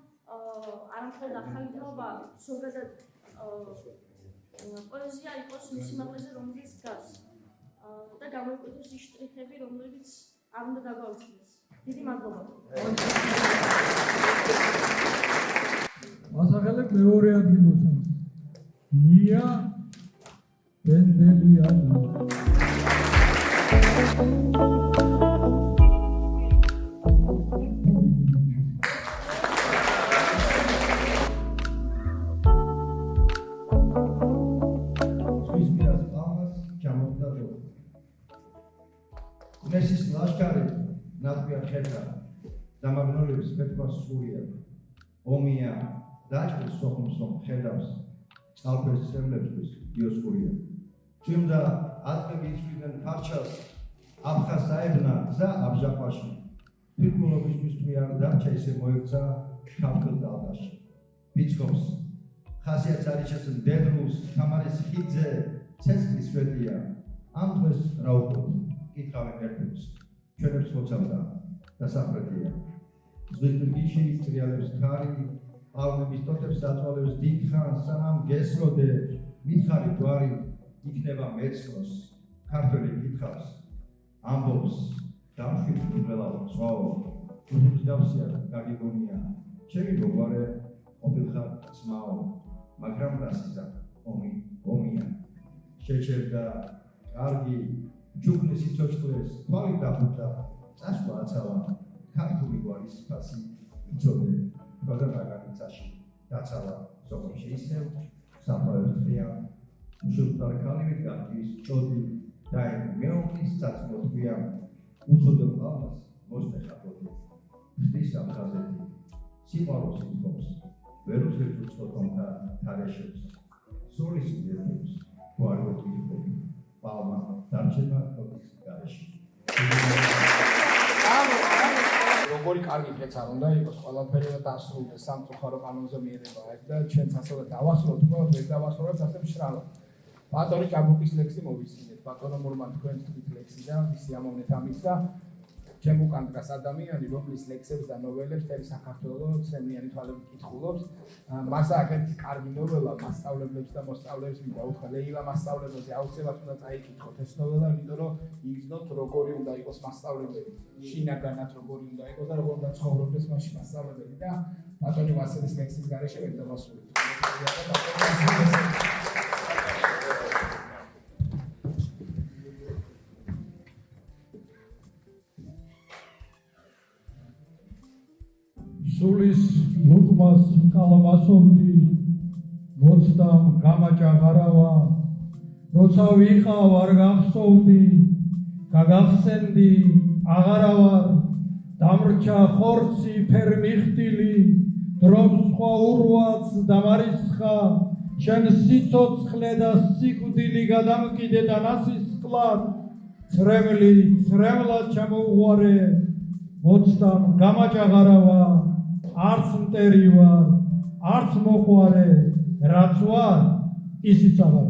არა მხოლოდ ახალი თაობა, ზოგადად პოეზია იყოს მისი მაღლაზე, რომელიც დგას და გამოიკვეთოს ის შტრიხები, რომლებიც არ უნდა დაგვაუწყდეს. დიდი მადლობა. ასახელებ მეორე ადგილს ნია ბენდელიანი. მესის ლაშქარი ნატვია ხერხა დამაგნოლებს მეთქვა სულია ომია დაჭრის სოხუმს რომ ხედავს წალფეს სემლებსთვის დიოსკურია ჩვენდა ატყები იცვლიდნენ ფარჩას აფხას საებნა გზა აბჟაყვაში ფირკულობისთვის თვიარ დარჩა ისე მოექცა ქართულ დალდაში ბიჭობს ხასიათს არიჩას დედრულს თამარის ხიძე ცეცხლის ვეტია ამ დღეს რა უყოთ კითხავენ ერთებს ჩვენებს ხოცავდა დასახრეთია ზღვის პირგიში ტრიალებს ქარი პალმების ტოტებს დაწვალებს დიდ ხანს სანამ გესროდე მითხარი გვარი იქნება მეცნოს ქართველი კითხავს ამბობს დამშვიდ უბრალოდ ზვაო თუნდაც დავსია გაგიგონია ჩემი მოგვარე ყოფილხარ ძმაო მაგრამ რასიზა ომია შეჩერდა კარგი ჯუგნის იცოცხლეს თვალი დაფუძა წასვლა აცალა ქართული გვარის ფასი იცოდე თვალა დაგანიცაში დაცალა სოფელში ისევ საფრთხეა უშუალოდ კალივით გაქის ჭოდი და მეომრის საწმოთვია უწოდო პალმას მოსტეხატოდი ხდის ამხაზეთი სიყვარულს ითხოვს ვერ უძლებს უცხოთონთა თარეშებს სულის ინერგიებს თუ არ ვეთქვი პალმა დარჩება ხოთის გარეშე როგორი კარგი კეცა უნდა იყოს ყველაფერი და დასრულდეს სამწუხარო კანონზე მიერება აქ და ჩვენც ასევე დავასრულოთ უბრალოდ ვერ დავასრულებთ ასე მშრალად ბატონი ჭაბუკის ლექსი მოვისმინეთ ბატონო მურმან თქვენ თქვით ლექსი და მისი ამოვნეთ ამის და ჩემ უკან დგას ადამიანი რომლის ლექსებს და ნოველებს მთელი საქართველოს ცემლიანი თვალებით კითხულობს მას აქეთ კარგი ნოველა მასწავლებლებს და მოსწავლეებს მინდა უთხრა ლეილა მასწავლებელზე აუცილებლად უნდა წაიკითხოთ ეს ნოველა იმიტომ რომ იგრძნოთ როგორი უნდა იყოს მასწავლებელი შინაგანად როგორი უნდა იყოს და როგორ უნდა ცხოვრობდეს მასში მასწავლებელი და ბატონი ვასილის ლექსის გარეშე ვერ დავასრულებთ სულის ლუკმას კალამასოვდი მოცდამ გამაჭაღარავა როცა ვიყავ არ გახსოვდი გაგახსენდი აღარავარ დამრჩა ხორცი ფერმიხტილი დრობს სხვა ურვაც დამარიცხა შენ სიცოცხლე და სიკვდილი გადამკიდე და ნასისკლად ცრემლი ცრემლად ჩამოუღვარე მოცდამ გამაჭაღარავა არც მტერი ვარ, არც მოყვარე, რაც ვარ, ისიც აღარ.